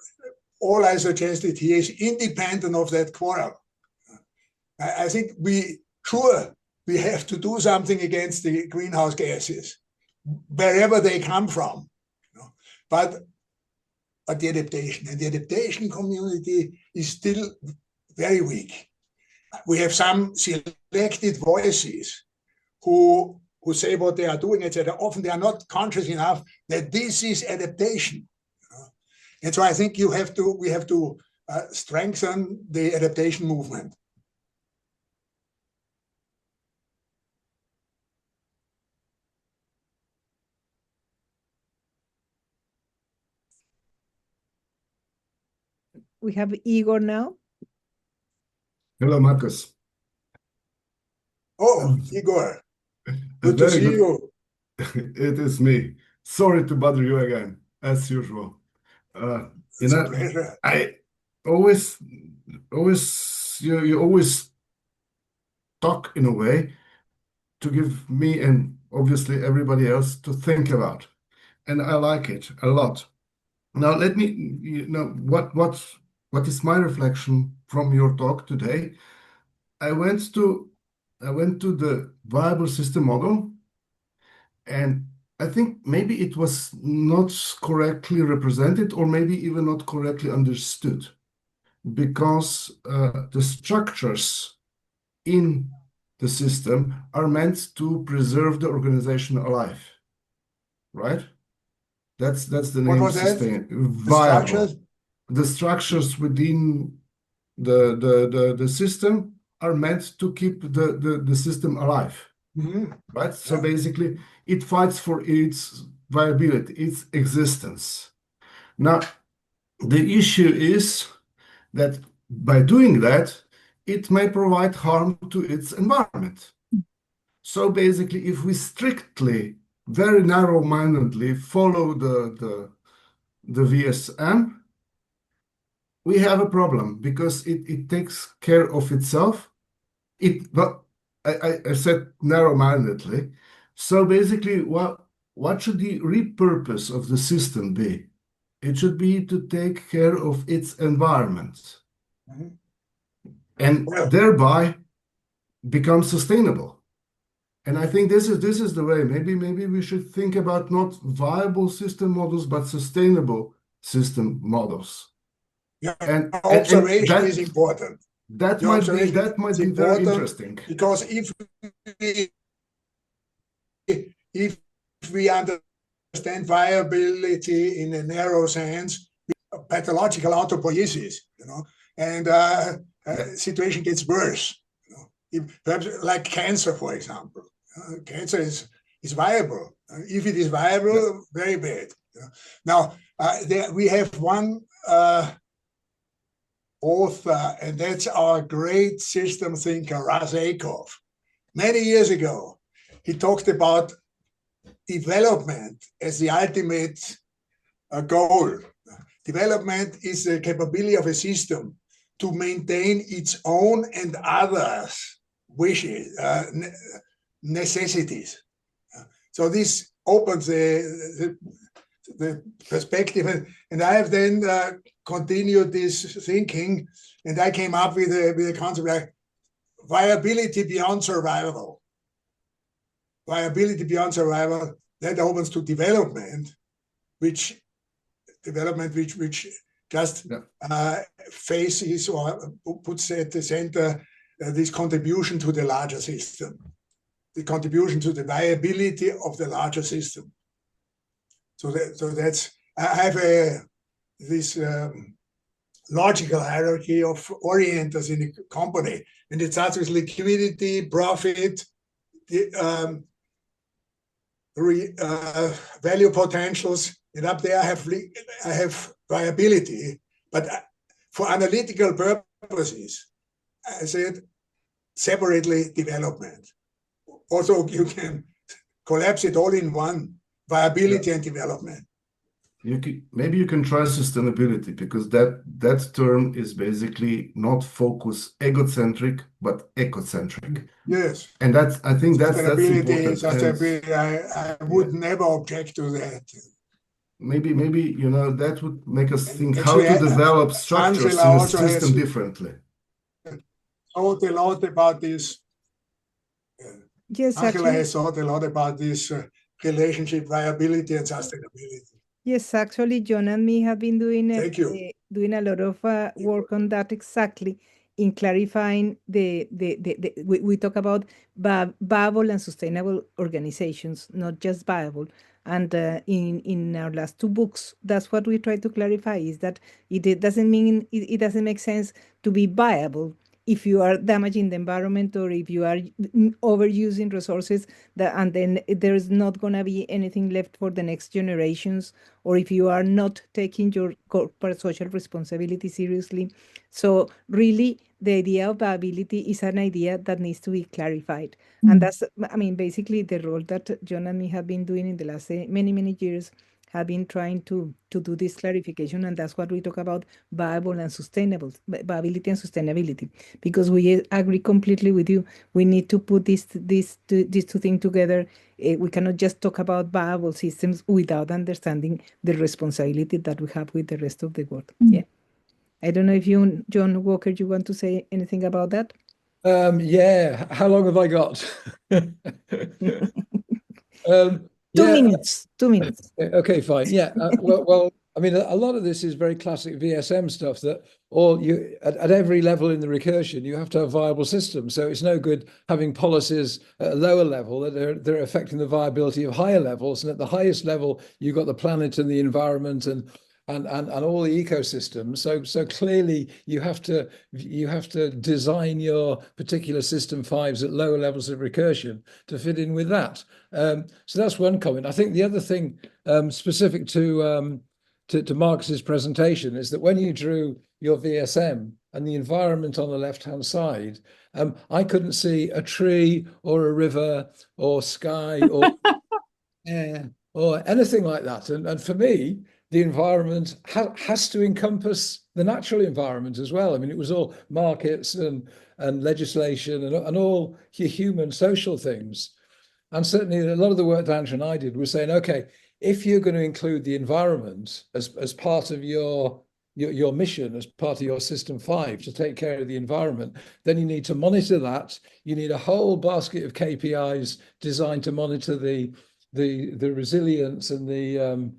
all I suggested here is independent of that quarrel. I think we have to do something against the greenhouse gases, wherever they come from. But the adaptation community is still very weak. We have some selected voices who say what they are doing, etc. Often they are not conscious enough that this is adaptation. And so I think we have to strengthen the adaptation movement. We have Igor now. Hello, Markus. Oh, Igor, good to see you. It is me. Sorry to bother you again, as usual. It's a pleasure. I always, you always talk in a way to give me and obviously everybody else to think about, and I like it a lot. Now, let me, what is my reflection from your talk today? I went to the viable system model, and I think maybe it was not correctly represented, or maybe even not correctly understood, because the structures in the system are meant to preserve the organization alive, right? That's the What name was that? sustain The viable. structures? The structures within the system are meant to keep the system alive, right? So Yeah. basically, it fights for its viability, its existence. Now, the issue is that by doing that, it may provide harm to its environment. So basically, if we strictly, very narrow-mindedly follow the VSM, we have a problem because it takes care of itself. But I said narrow-mindedly. So basically, what should the repurpose of the system be? It should be to take care of its environment and Well, thereby become sustainable. And I think this is the way. Maybe we should think about not viable system models, but sustainable system models. your And observation that is important. that Your might be observation is very important interesting. because if we understand viability in a narrow sense, pathological autopoiesis, and situation gets worse. Perhaps like cancer, for example. Cancer is viable. If it is viable, very bad. Now, we have one author, and that's our great system thinker, Razekov. Many years ago, he talked about development as the ultimate goal. Development is the capability of a system to maintain its own and others' wishes, necessities. So this opens the perspective, and I have then continued this thinking, and I came up with a concept like viability beyond survival. Viability beyond survival, that opens to development, which just faces or puts at the center this contribution to the larger system, the contribution to the viability of the larger system. So that's I have this logical hierarchy of orienters in a company, and it starts with liquidity, profit, value potentials, and up there I have viability. But for analytical purposes, I said separately development. Also, you can collapse it all in one, viability and development. Maybe you can try sustainability, because that term is basically not focus egocentric, but ecocentric. Yes. And I think that's important. Sustainability, I would never object to that. Maybe that would make us think how actually, to develop structures Angela in a also system has differently. thought a lot about this. Yes, Angela actually, has thought a lot about this relationship, viability, and sustainability. yes, actually, John and me have been doing Thank you. doing a lot of work on that exactly in clarifying we talk about viable and sustainable organizations, not just viable. And in our last two books, that's what we try to clarify, is that it doesn't mean it doesn't make sense to be viable if you are damaging the environment, or if you are overusing resources, and then there's not going to be anything left for the next generations, or if you are not taking your corporate social responsibility seriously. So really, the idea of viability is an idea that needs to be clarified. And that's, I mean, basically the role that John and me have been doing in the last many, many years, have been trying to do this clarification. And that's what we talk about, viable and sustainable, viability and sustainability, because we agree completely with you. We need to put these two things together. We cannot just talk about viable systems without understanding the responsibility that we have with the rest of the world. Yeah. I don't know if you, John Walker, you want to say anything about that? Yeah. How long have I got? 2 Yeah. minutes. 2 minutes. Okay, fine. Yeah. Well, I mean, a lot of this is very classic VSM stuff, that all you at every level in the recursion, you have to have viable systems. So it's no good having policies at a lower level that they're affecting the viability of higher levels. And at the highest level, you've got the planet and the environment and all the ecosystems. So clearly you have to design your particular system fives at lower levels of recursion to fit in with that. So that's one comment. I think the other thing specific to Marcus's presentation is that when you drew your VSM and the environment on the left-hand side, I couldn't see a tree or a river or sky or air or anything like that. And for me, the environment has to encompass the natural environment as well. I mean, it was all markets and legislation and all your human social things. And certainly a lot of the work that Andrew and I did was saying, okay, if you're going to include the environment as part of your mission, as part of your System 5 to take care of the environment, then you need to monitor that. You need a whole basket of KPIs designed to monitor the resilience and the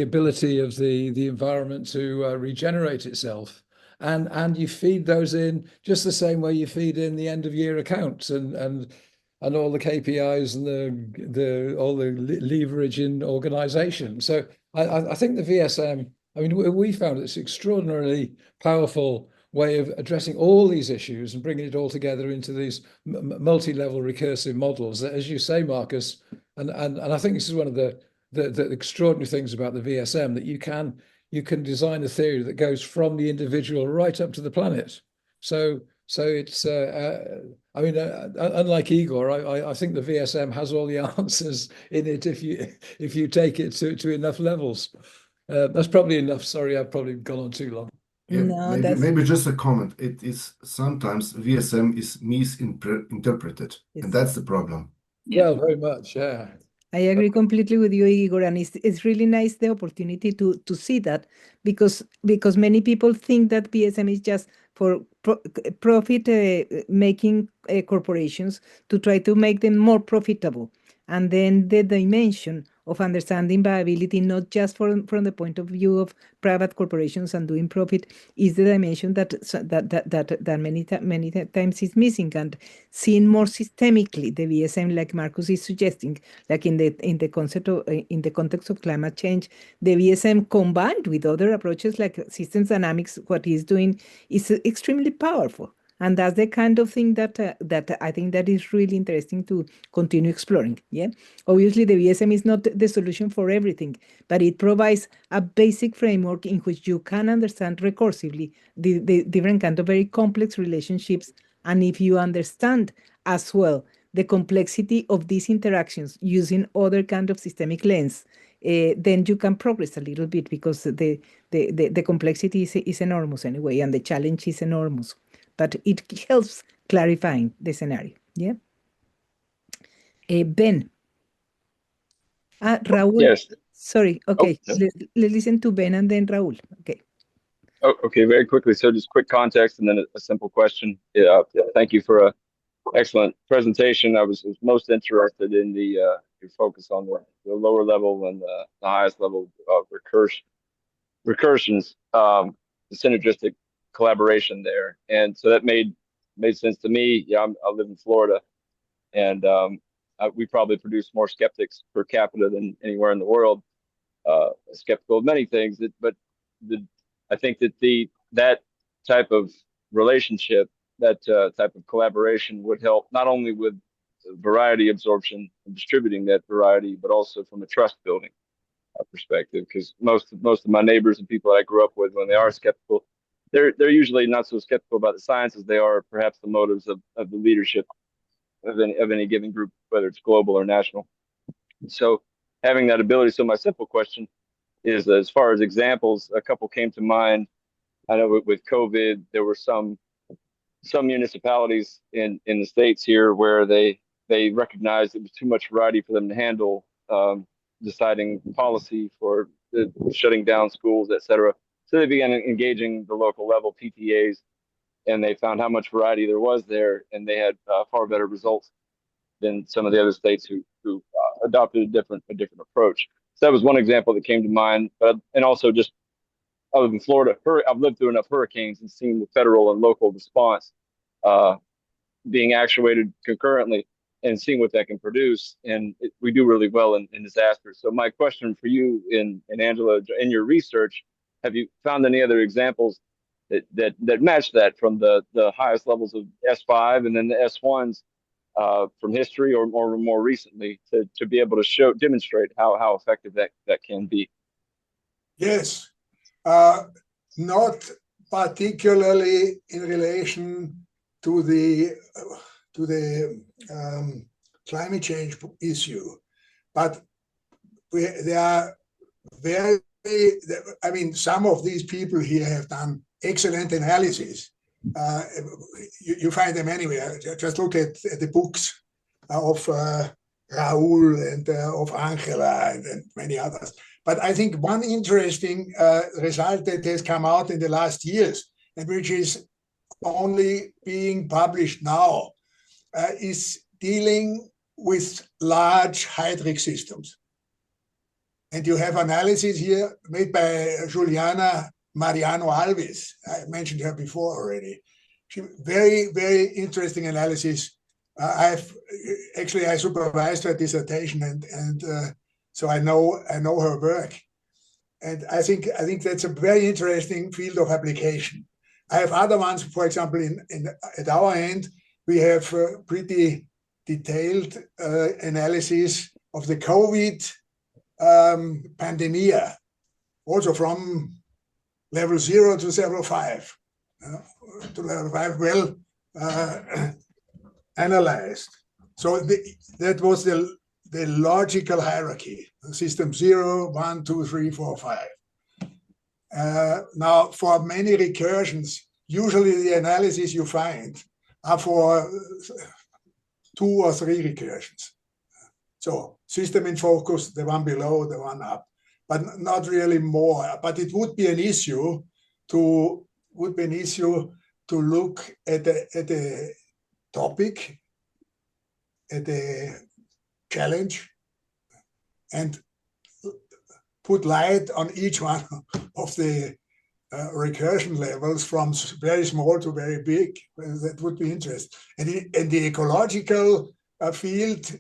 ability of the environment to regenerate itself. And you feed those in just the same way you feed in the end of year accounts and all the KPIs and all the leverage in organization. So I think the VSM, I mean, we found it's extraordinarily powerful way of addressing all these issues and bringing it all together into these multi-level recursive models that, as you say, Marcus, and I think this is one of the extraordinary things about the VSM, that you can design a theory that goes from the individual right up to the planet. So it's I mean, unlike Igor, I think the VSM has all the answers in it if you take it to enough levels. That's probably enough. Sorry, I've probably gone on too long. Yeah, No, maybe just a comment. It is sometimes VSM is misinterpreted, Yes. and that's the problem. Well, very much, yeah. I agree completely with you, Igor, and it's really nice the opportunity to see that, because many people think that VSM is just for profit making corporations, to try to make them more profitable. And then the dimension of understanding viability, not just from the point of view of private corporations and doing profit, is the dimension that many times is missing. And seeing more systemically the VSM, like Markus is suggesting, like in the concept of in the context of climate change, the VSM combined with other approaches like systems dynamics, what he's doing is extremely powerful. And that's the kind of thing that I think that is really interesting to continue exploring. Yeah, obviously the VSM is not the solution for everything, but it provides a basic framework in which you can understand recursively the different kind of very complex relationships And if you understand as well the complexity of these interactions using other kind of systemic lens, then you can progress a little bit, because the complexity is enormous anyway, and the challenge is enormous. But it helps clarifying the scenario. Yeah. Ben. Raúl. Yes. Sorry. Okay. Oh, Let's listen to Ben and then Raúl. Okay. oh, okay, very quickly. So just quick context and then a simple question. Yeah, thank you for a excellent presentation. I was most interested in your focus on the lower level and the highest level of recursions, the synergistic collaboration there. And so that made sense to me. Yeah, I live in Florida, and we probably produce more skeptics per capita than anywhere in the world. Skeptical of many things, but I think that type of relationship, that type of collaboration would help not only with variety absorption and distributing that variety, but also from a trust building perspective. Because most of my neighbors and people that I grew up with, when they are skeptical, they're usually not so skeptical about the science as they are perhaps the motives of the leadership of any given group, whether it's global or national. So having that ability. So my simple question is, as far as examples, a couple came to mind. I know with COVID, there were some municipalities in the States here where they recognized it was too much variety for them to handle, deciding policy for shutting down schools, et cetera. So they began engaging the local level PTAs, and they found how much variety there was there, and they had far better results than some of the other states who adopted a different approach. So that was one example that came to mind. And also, just I live in Florida. I've lived through enough hurricanes and seen the federal and local response being actuated concurrently, and seeing what that can produce. And we do really well in disasters. So my question for you, and Angela, in your research, have you found any other examples that match that from the highest levels of S5 and then the S1s from history or more recently, to be able to demonstrate how effective that can be? Yes, not particularly in relation to the climate change issue, but they are very. I mean, some of these people here have done excellent analysis. You find them anywhere. Just look at the books of Raúl and of Angela and many others. But I think one interesting result that has come out in the last years, and which is only being published now, is dealing with large hydric systems. And you have analysis here made by Juliana Mariano Alves. I mentioned her before already. Very, very interesting analysis. I supervised her dissertation, and so I know her work. And I think that's a very interesting field of application. I have other ones. For example, at our end, we have pretty detailed analysis of the COVID pandemic, also from level 0 to level 5. To level 5, well analyzed. So that was the logical hierarchy: system 0, 1, 2, 3, 4, 5. Now, for many recursions, usually the analysis you find are for 2 or 3 recursions. So system in focus, the one below, the one up, but not really more. But it would be an issue to look at the topic, at the challenge, and put light on each one of the recursion levels from very small to very big. That would be interesting. And the ecological field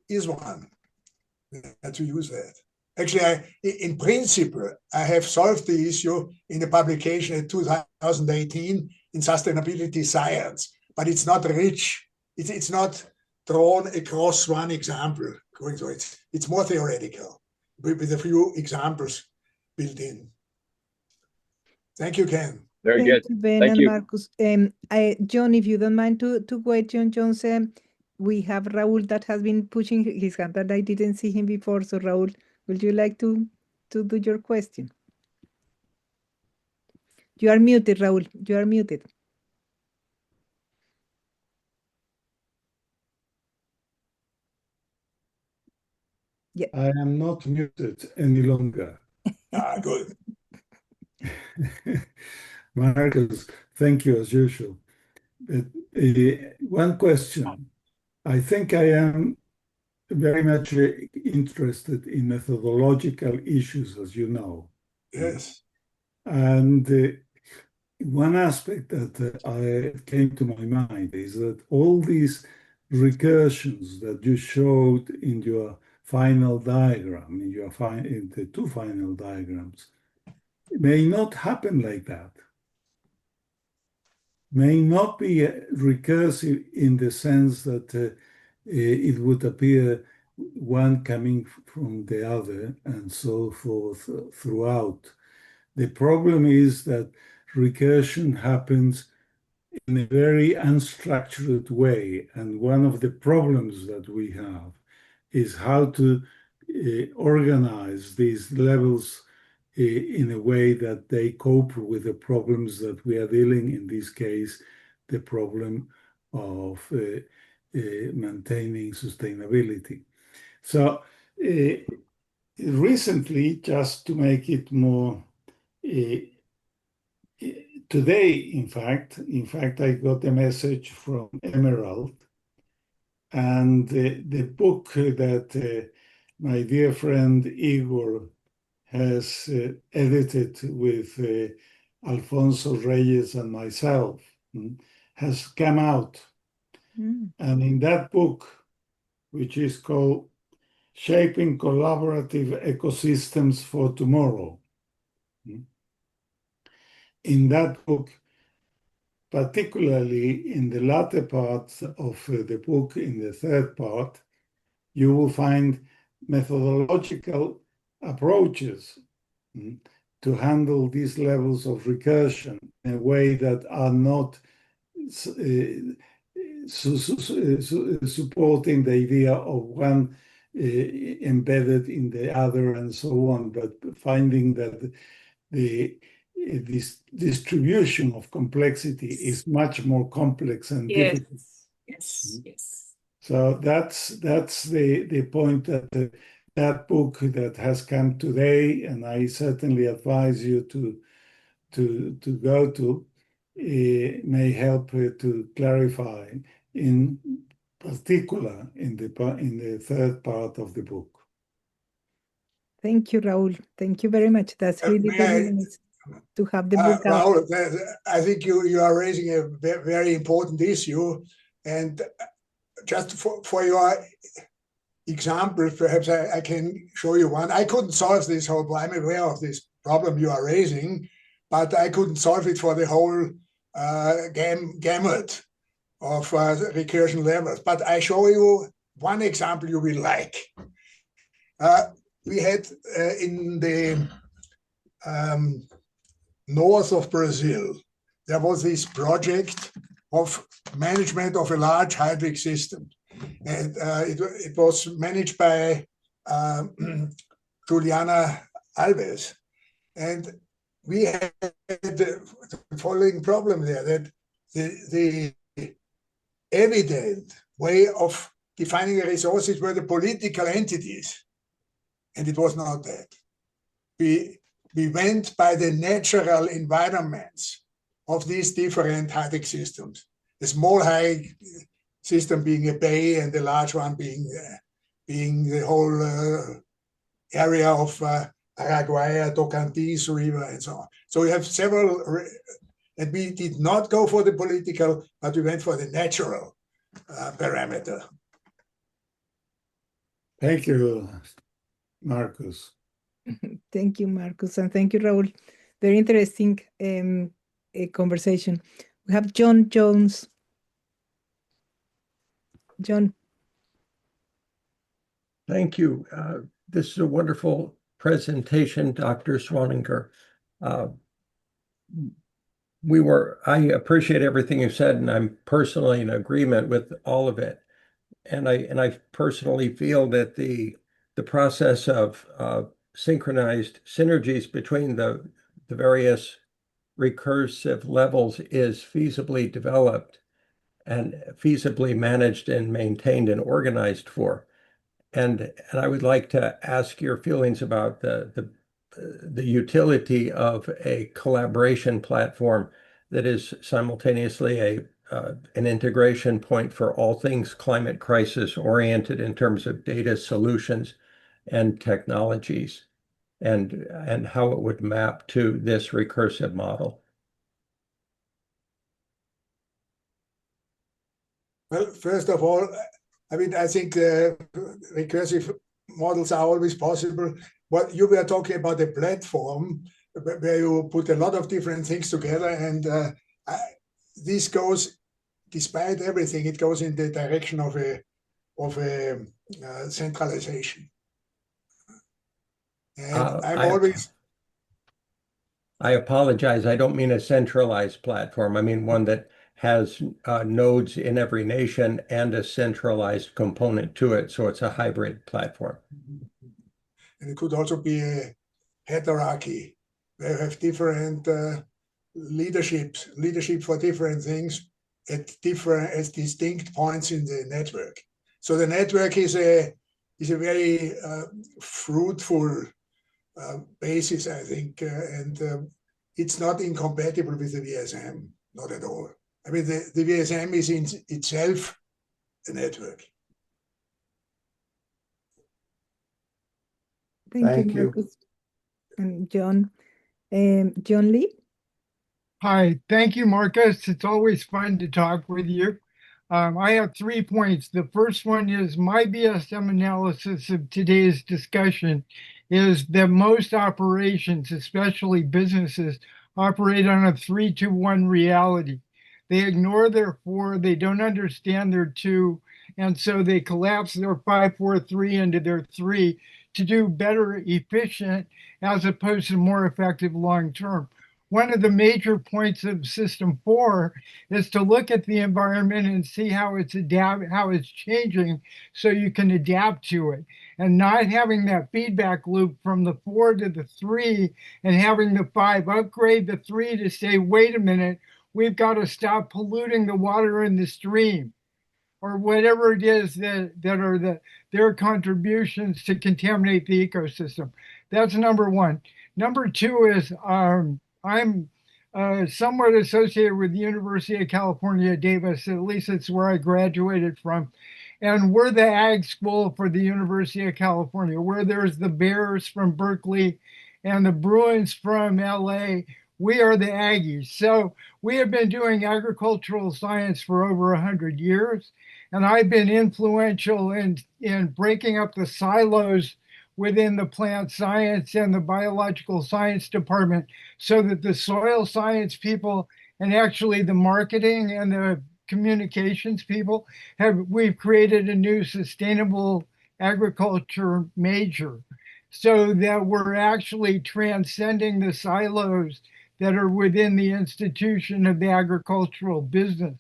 is one to use that. Actually, in principle, I have solved the issue in a publication in 2018 in Sustainability Science, but it's not rich. It's not drawn across one example. It's more theoretical, with a few examples built in. Thank you, Ken. Very Thank good. you, Ben Thank and you. Marcus. John, if you don't mind to wait, John's, we have Raul that has been pushing his hand, and I didn't see him before. So, Raul, would you like to do your question? You are muted, Raul. You are muted. Yeah. I am not muted any longer. Good. Marcus, thank you as usual. But, one question. I think I am very much interested in methodological issues, as you know. Yes. And one aspect that came to my mind is that all these recursions that you showed in your final diagram, in the two final diagrams, may not happen like that. May not be recursive in the sense that it would appear one coming from the other and so forth throughout. The problem is that recursion happens in a very unstructured way. And one of the problems that we have is how to organize these levels in a way that they cope with the problems that we are dealing, in this case, the problem of maintaining sustainability. So recently, just to make it more today, in fact, I got a message from Emerald, and the book that my dear friend Igor has edited with Alfonso Reyes and myself has come out. And in that book, which is called Shaping Collaborative Ecosystems for Tomorrow, in that book, particularly in the latter part of the book, in the third part, you will find methodological approaches to handle these levels of recursion in a way that are not supporting the idea of one embedded in the other and so on, but finding that this distribution of complexity is much more complex and difficult. Yes. So that's the point that that book that has come today, and I certainly advise you to go to, may help to clarify, in particular in the third part of the book. Thank you, Raul. Thank you very much. That's really very nice to have the book out. Raul, I think you are raising a very important issue, and just for your example, perhaps I can show you one. I couldn't solve this whole, I'm aware of this problem you are raising, but I couldn't solve it for the whole gamut of recursion levels. But I show you one example you will like. We had in the north of Brazil, there was this project of management of a large hydric system. And it was managed by Juliana Alves. And we had the following problem there, that the evident way of defining the resources were the political entities. And it was not that. We went by the natural environments of these different hydric systems. The small hydric system being a bay, and the large one being the whole area of Araguaia, Tocantins River, and so on. So we have several, and we did not go for the political, but we went for the natural parameter. Thank you, Markus. Thank you, Markus, and thank you, Raul. Very interesting conversation. We have John Jones. John. Thank you. This is a wonderful presentation, Dr. Schwaninger. I appreciate everything you said, and I'm personally in agreement with all of it. And I personally feel that the process of synchronized synergies between the various recursive levels is feasibly developed and feasibly managed and maintained and organized for. And I would like to ask your feelings about the utility of a collaboration platform that is simultaneously an integration point for all things climate crisis oriented in terms of data solutions and technologies, and how it would map to this recursive model. Well, first of all, I mean, I think recursive models are always possible. What you were talking about, a platform where you put a lot of different things together, and this goes, despite everything, it goes in the direction of a centralization. And I apologize. I don't mean a centralized platform. I mean one that has nodes in every nation and a centralized component to it. So it's a hybrid platform. And it could also be a hierarchy. They have different leadership for different things at distinct points in the network. So the network is a very fruitful basis, I think, and it's not incompatible with the VSM, not at all. I mean, the VSM is in itself a network. Thank you, Markus. And John. John Lee? Hi, thank you, Markus. It's always fun to talk with you. I have 3 points. The first one is my BSM analysis of today's discussion is that most operations, especially businesses, operate on a 3-to-1 reality. They ignore their 4, they don't understand their 2, and so they collapse their 5-4-3 into their 3 to do better efficient as opposed to more effective long-term. One of the major points of System 4 is to look at the environment and see how it's changing so you can adapt to it. And not having that feedback loop from the 4 to the 3 and having the 5 upgrade the 3 to say, wait a minute, we've got to stop polluting the water in the stream, or whatever it is that are their contributions to contaminate the ecosystem. That's number one. Number two is I'm somewhat associated with the University of California, Davis. At least it's where I graduated from. And we're the ag school for the University of California, where there's the Bears from Berkeley and the Bruins from LA. We are the Aggies. So we have been doing agricultural science for over 100 years. And I've been influential in breaking up the silos within the plant science and the biological science department so that the soil science people and actually the marketing and the communications people we've created a new sustainable agriculture major so that we're actually transcending the silos that are within the institution of the agricultural business.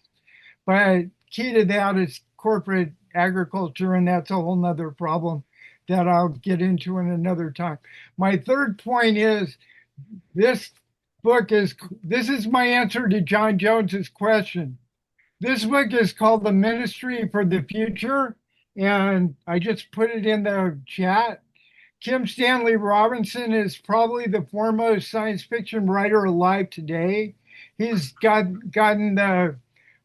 But key to that is corporate agriculture, and that's a whole nother problem that I'll get into in another time. My third point is this is my answer to John Jones's question. This book is called The Ministry for the Future, and I just put it in the chat. Kim Stanley Robinson is probably the foremost science fiction writer alive today. He's gotten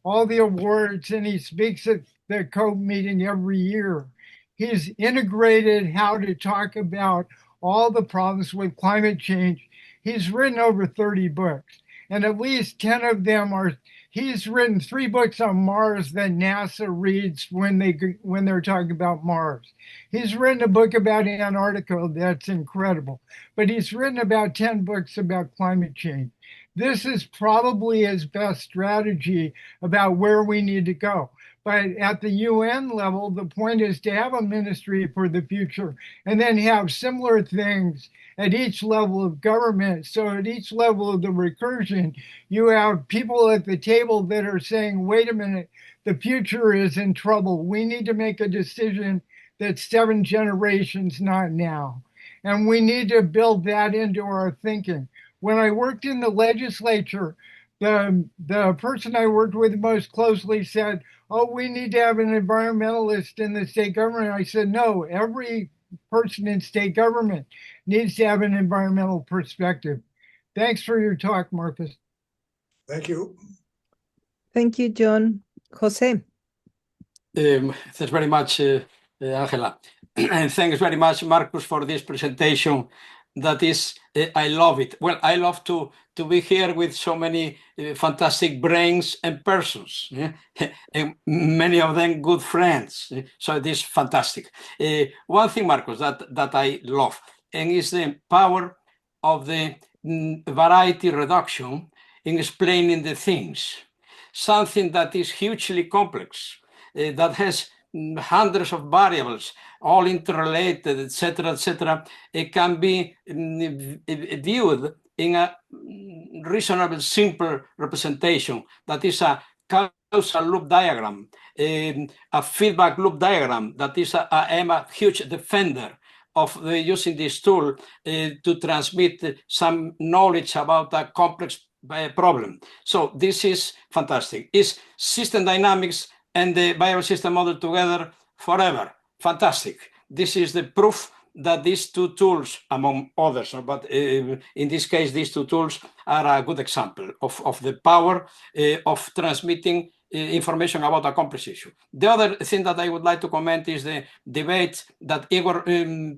all the awards, and he speaks at the COPE meeting every year. He's integrated how to talk about all the problems with climate change. He's written over 30 books, and at least 10 of them he's written 3 books on Mars that NASA reads when they're talking about Mars. He's written a book about Antarctica that's incredible, but he's written about 10 books about climate change. This is probably his best strategy about where we need to go. But at the UN level, the point is to have a ministry for the future and then have similar things at each level of government. So at each level of the recursion, you have people at the table that are saying, wait a minute, the future is in trouble. We need to make a decision that's 7 generations, not now. And we need to build that into our thinking. When I worked in the legislature, the person I worked with most closely said, oh, we need to have an environmentalist in the state government. I said, no, every person in state government needs to have an environmental perspective. Thanks for your talk, Marcus. Thank you. Thank you, John. Jose. Thanks very much, Angela. And thanks very much, Marcus, for this presentation. That is, I love it. Well, I love to be here with so many fantastic brains and persons, yeah? And many of them good friends. So it is fantastic. One thing, Marcus, that I love, and is the power of the variety reduction in explaining the things. Something that is hugely complex, that has hundreds of variables, all interrelated, etc., it can be viewed in a reasonable, simple representation. That is a causal loop diagram, a feedback loop diagram. That is, I am a huge defender of using this tool to transmit some knowledge about a complex problem. So this is fantastic. It's system dynamics and the viable system model together forever. Fantastic. This is the proof that these two tools, among others, but in this case, these two tools are a good example of the power of transmitting information about a complex issue. The other thing that I would like to comment is the debate that Igor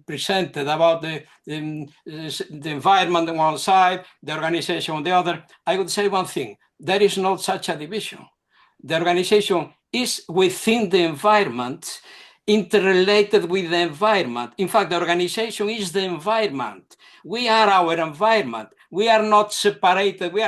presented about the environment on one side, the organization on the other. I would say one thing: there is not such a division. The organization is within the environment, interrelated with the environment. In fact, the organization is the environment. We are our environment. We are not separated. We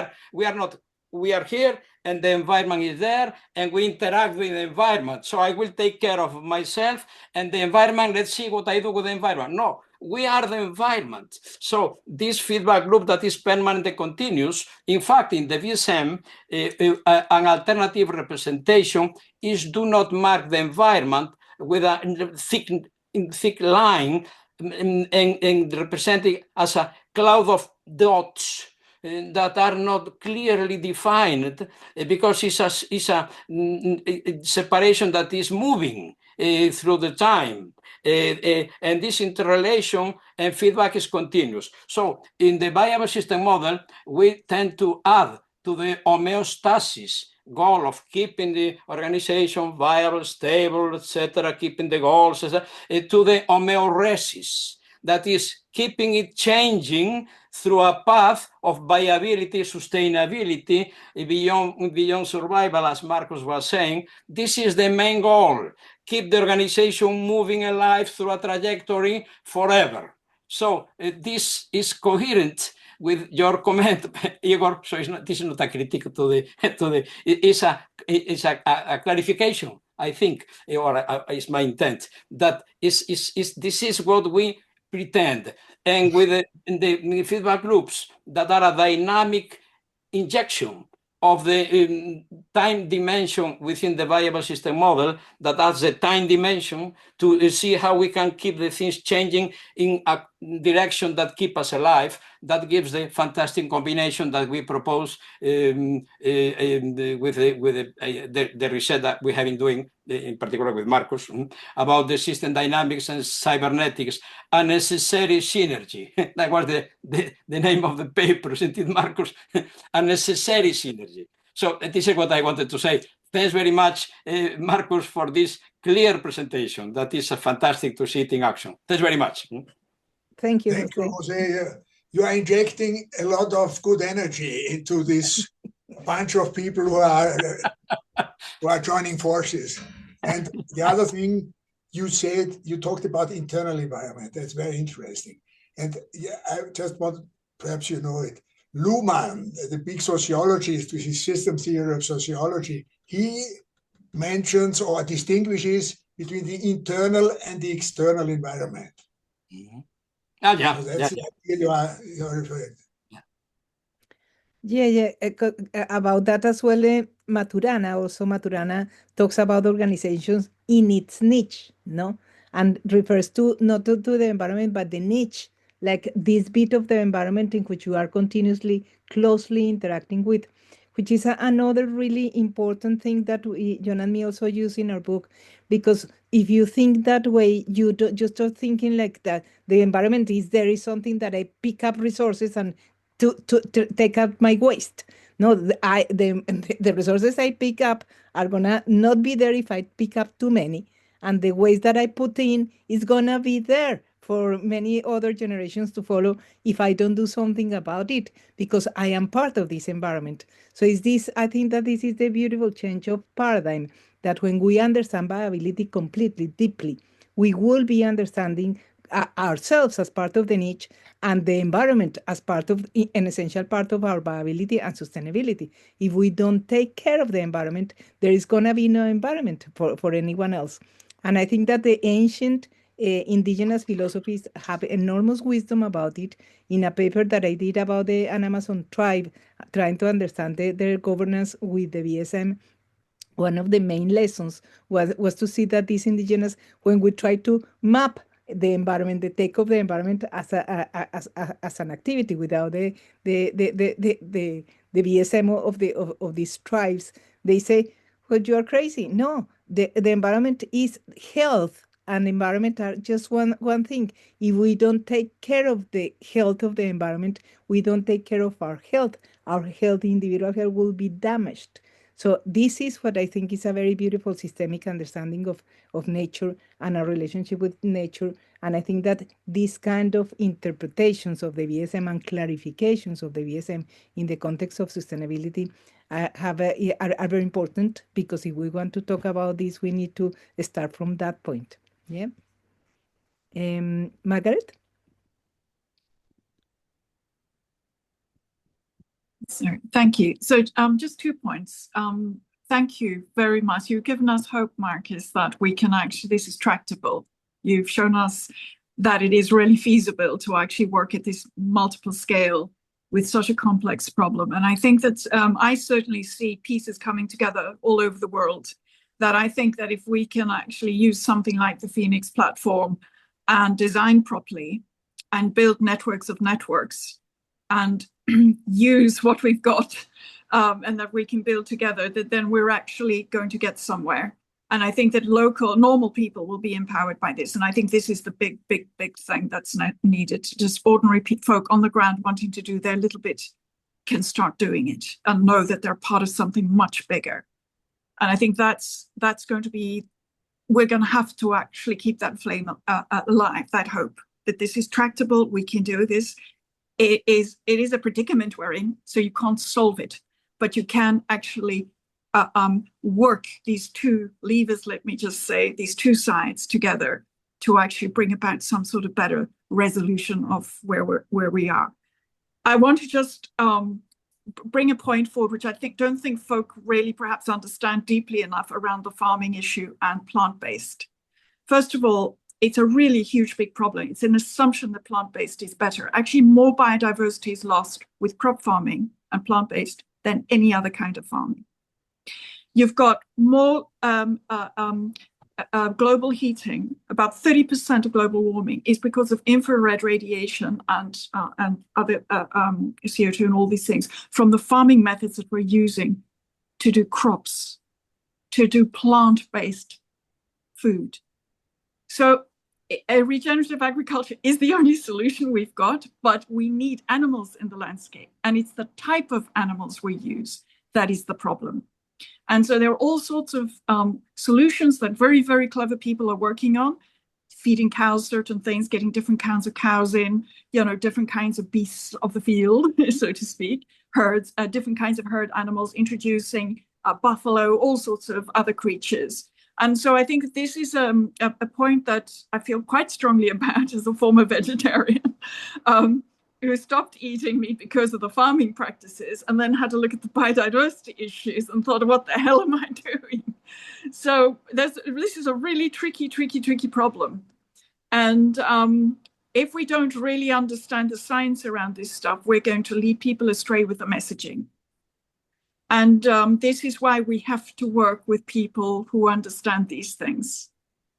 are here, and the environment is there, and we interact with the environment. So I will take care of myself and the environment. Let's see what I do with the environment. No, we are the environment. So this feedback loop that is permanent and continuous, in fact, in the VSM, an alternative representation is do not mark the environment with a thick line and representing as a cloud of dots that are not clearly defined, because it's a separation that is moving through the time. And this interrelation and feedback is continuous. So in the viable system model, we tend to add to the homeostasis goal of keeping the organization viable, stable, etc., keeping the goals, to the homeoresis, that is keeping it changing through a path of viability, sustainability, beyond survival, as Markus was saying. This is the main goal: keep the organization moving alive through a trajectory forever. So this is coherent with your comment, Igor. So this is not a critique it's a clarification, I think, or is my intent, that this is what we pretend. And with the feedback loops that are a dynamic injection of the time dimension within the viable system model, that adds the time dimension to see how we can keep the things changing in a direction that keep us alive. That gives the fantastic combination that we propose with the research that we have been doing, in particular with Markus, about the system dynamics and cybernetics, a necessary synergy. That was the name of the paper, isn't it, Markus? A necessary synergy. So this is what I wanted to say. Thanks very much, Markus, for this clear presentation. That is fantastic to see it in action. Thanks very much. Thank you, Thank Jose. you, Jose. You are injecting a lot of good energy into this bunch of people who are joining forces. And the other thing you said, you talked about internal environment. That's very interesting. And I just want, perhaps you know it, Luhmann, the big sociologist with his system theory of sociology, he mentions or distinguishes between the internal and the external environment. Yeah, So that's the idea you're referring to. Yeah, about that as well. Maturana, also Maturana talks about organizations in its niche, no? And refers to not to the environment, but the niche, like this bit of the environment in which you are continuously closely interacting with, which is another really important thing that John and me also use in our book, because if you think that way, you just start thinking like that the environment is something that I pick up resources and to take out my waste. No, the resources I pick up are gonna not be there if I pick up too many, and the waste that I put in is gonna be there for many other generations to follow if I don't do something about it, because I am part of this environment. So is this? I think that this is the beautiful change of paradigm, that when we understand viability completely deeply, we will be understanding ourselves as part of the niche and the environment as part of an essential part of our viability and sustainability. If we don't take care of the environment, there is going to be no environment for anyone else. And I think that the ancient indigenous philosophies have enormous wisdom about it. In a paper that I did about an Amazon tribe, trying to understand their governance with the BSM, one of the main lessons was to see that these indigenous, when we try to map the environment, the take of the environment as as an activity without the BSM of these tribes, they say, well, you are crazy. No, the environment is health, and environment are just one thing. If we don't take care of the health of the environment, we don't take care of our health. Our health, individual health, will be damaged. So this is what I think is a very beautiful systemic understanding of nature and our relationship with nature. And I think that these kind of interpretations of the BSM and clarifications of the BSM in the context of sustainability are very important, because if we want to talk about this, we need to start from that point. Yeah. Margaret? So, thank you. So just 2 points. Thank you very much. You've given us hope, Marcus, that we can actually, this is tractable. You've shown us that it is really feasible to actually work at this multiple scale with such a complex problem. And I think that I certainly see pieces coming together all over the world, that I think that if we can actually use something like the Phoenix platform and design properly and build networks of networks and use what we've got and that we can build together, that then we're actually going to get somewhere. And I think that local, normal people will be empowered by this. And I think this is the big thing that's needed. Just ordinary folk on the ground wanting to do their little bit can start doing it and know that they're part of something much bigger. And I think that's going to be, we're going to have to actually keep that flame alive, that hope that this is tractable, we can do this. It is a predicament we're in, so you can't solve it, but you can actually work these two levers, let me just say, these two sides together to actually bring about some sort of better resolution of where we are. I want to just bring a point forward, which I don't think folk really perhaps understand deeply enough around the farming issue and plant-based. First of all, it's a really huge, big problem. It's an assumption that plant-based is better. Actually, more biodiversity is lost with crop farming and plant-based than any other kind of farming. You've got more global heating. About 30% of global warming is because of infrared radiation and other CO2 and all these things from the farming methods that we're using to do crops, to do plant-based food. So regenerative agriculture is the only solution we've got, but we need animals in the landscape. And it's the type of animals we use that is the problem. And so there are all sorts of solutions that very, very clever people are working on, feeding cows certain things, getting different kinds of cows in, different kinds of beasts of the field, so to speak, herds, different kinds of herd animals, introducing buffalo, all sorts of other creatures. And so I think this is a point that I feel quite strongly about as a former vegetarian, who stopped eating meat because of the farming practices, and then had to look at the biodiversity issues and thought, what the hell am I doing? So this is a really tricky problem. And if we don't really understand the science around this stuff, we're going to lead people astray with the messaging. And this is why we have to work with people who understand these things,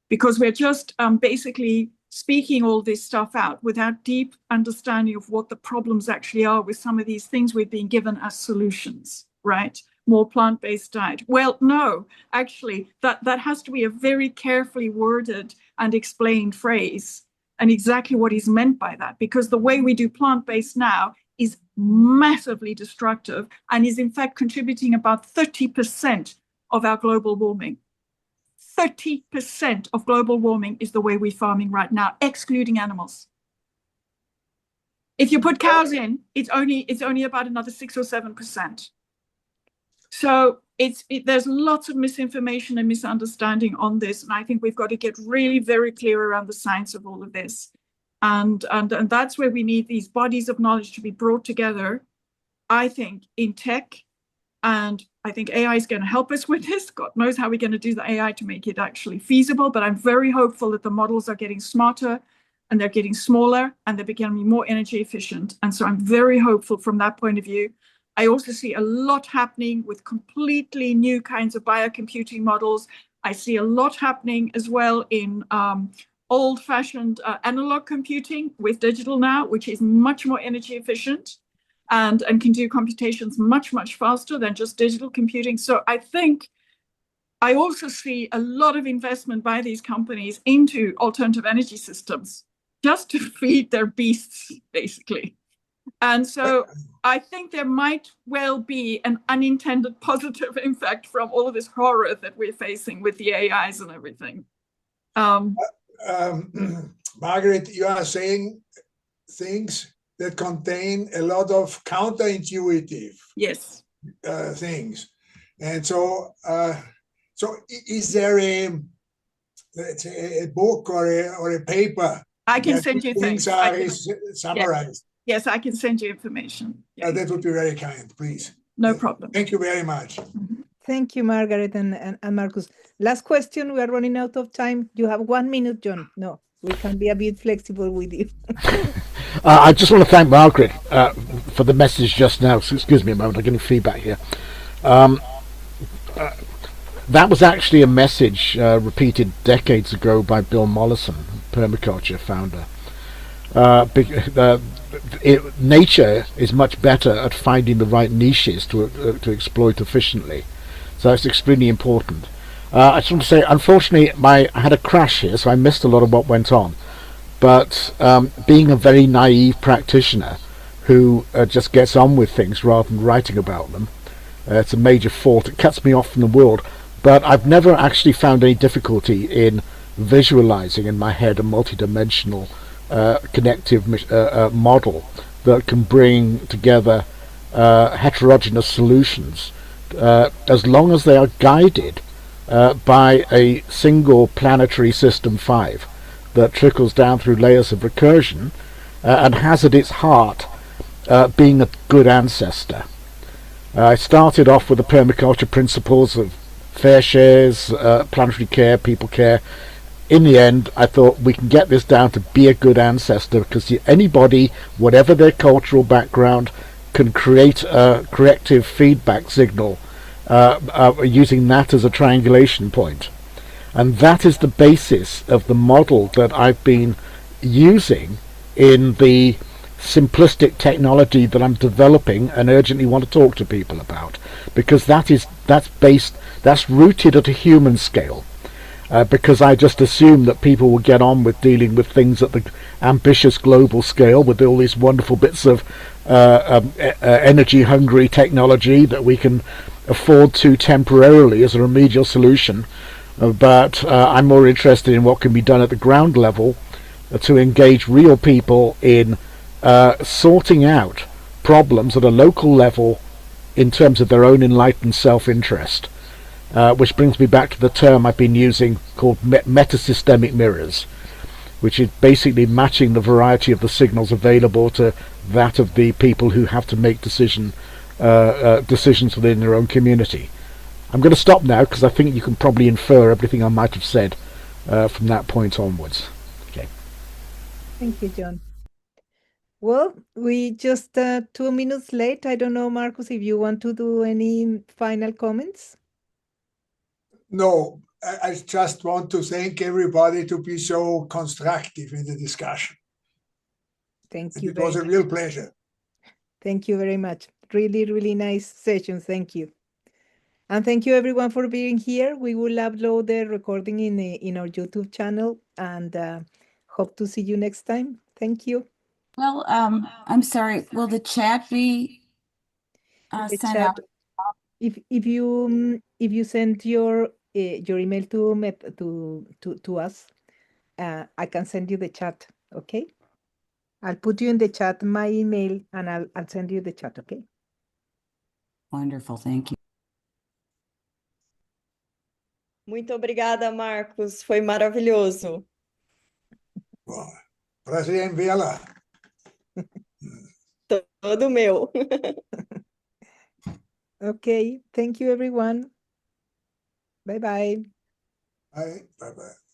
because we're just basically speaking all this stuff out without deep understanding of what the problems actually are with some of these things we've been given as solutions, right? More plant-based diet. Well, no, actually, that has to be a very carefully worded and explained phrase, and exactly what is meant by that, because the way we do plant-based now is massively destructive and is in fact contributing about 30% of our global warming. 30% of global warming is the way we're farming right now, excluding animals. If you put cows in, it's only about another 6 or 7%. So there's lots of misinformation and misunderstanding on this, and I think we've got to get really very clear around the science of all of this. And that's where we need these bodies of knowledge to be brought together, I think, in tech. And I think AI is going to help us with this. God knows how we're going to do the AI to make it actually feasible. But I'm very hopeful that the models are getting smarter and they're getting smaller and they're becoming more energy efficient. And so I'm very hopeful from that point of view. I also see a lot happening with completely new kinds of biocomputing models. I see a lot happening as well in old-fashioned analog computing with digital now, which is much more energy efficient and can do computations much faster than just digital computing. So I think I also see a lot of investment by these companies into alternative energy systems just to feed their beasts, basically. And so I think there might well be an unintended positive impact from all of this horror that we're facing with the AIs and everything. Margaret, you are saying things that contain a lot of counterintuitive things. And so is there a book or a paper? I can send you things. Things are summarized. Yes, I can send you information. Yeah. That would be very kind, please. No problem. Thank you very much. Thank you, Margaret and Markus. Last question. We are running out of time. You have 1 minute, John. No, we can be a bit flexible with you. I just want to thank Margaret for the message just now. So excuse me a moment, I'm getting feedback here. That was actually a message repeated decades ago by Bill Mollison, permaculture founder. Nature is much better at finding the right niches to exploit efficiently. So that's extremely important. I just want to say, unfortunately, I had a crash here, so I missed a lot of what went on. But being a very naive practitioner who just gets on with things rather than writing about them, it's a major fault. It cuts me off from the world. But I've never actually found any difficulty in visualizing in my head a multidimensional connective model that can bring together heterogeneous solutions as long as they are guided by a single planetary system 5 that trickles down through layers of recursion and has at its heart being a good ancestor. I started off with the permaculture principles of fair shares, planetary care, people care. In the end, I thought we can get this down to be a good ancestor, because anybody, whatever their cultural background, can create a corrective feedback signal using that as a triangulation point. And that is the basis of the model that I've been using in the simplistic technology that I'm developing and urgently want to talk to people about, because that's rooted at a human scale. Because I just assume that people will get on with dealing with things at the ambitious global scale with all these wonderful bits of energy-hungry technology that we can afford to temporarily as a remedial solution. But I'm more interested in what can be done at the ground level to engage real people in sorting out problems at a local level in terms of their own enlightened self-interest. Which brings me back to the term I've been using called metasystemic mirrors, which is basically matching the variety of the signals available to that of the people who have to make decisions within their own community. I'm going to stop now because I think you can probably infer everything I might have said from that point onwards. Okay. Thank you, John. Well, we just 2 minutes late. I don't know, Markus, if you want to do any final comments. No, I just want to thank everybody to be so constructive in the discussion. Thank And you it was a very real much. pleasure. Thank you very much. Really, really nice session. Thank you. And thank you everyone for being here. We will upload the recording in our YouTube channel and hope to see you next time. Thank you. Well, I'm sorry. Will the chat be The sent chat, out? if you send your email to us, I can send you the chat. Okay, I'll put you in the chat my email and I'll send you the chat. Okay. Wonderful. Thank you. Muito obrigada, Markus. Foi maravilhoso. Bom, prazer em vê-la. Todo meu. Okay. Thank you, everyone. Bye bye. Bye bye.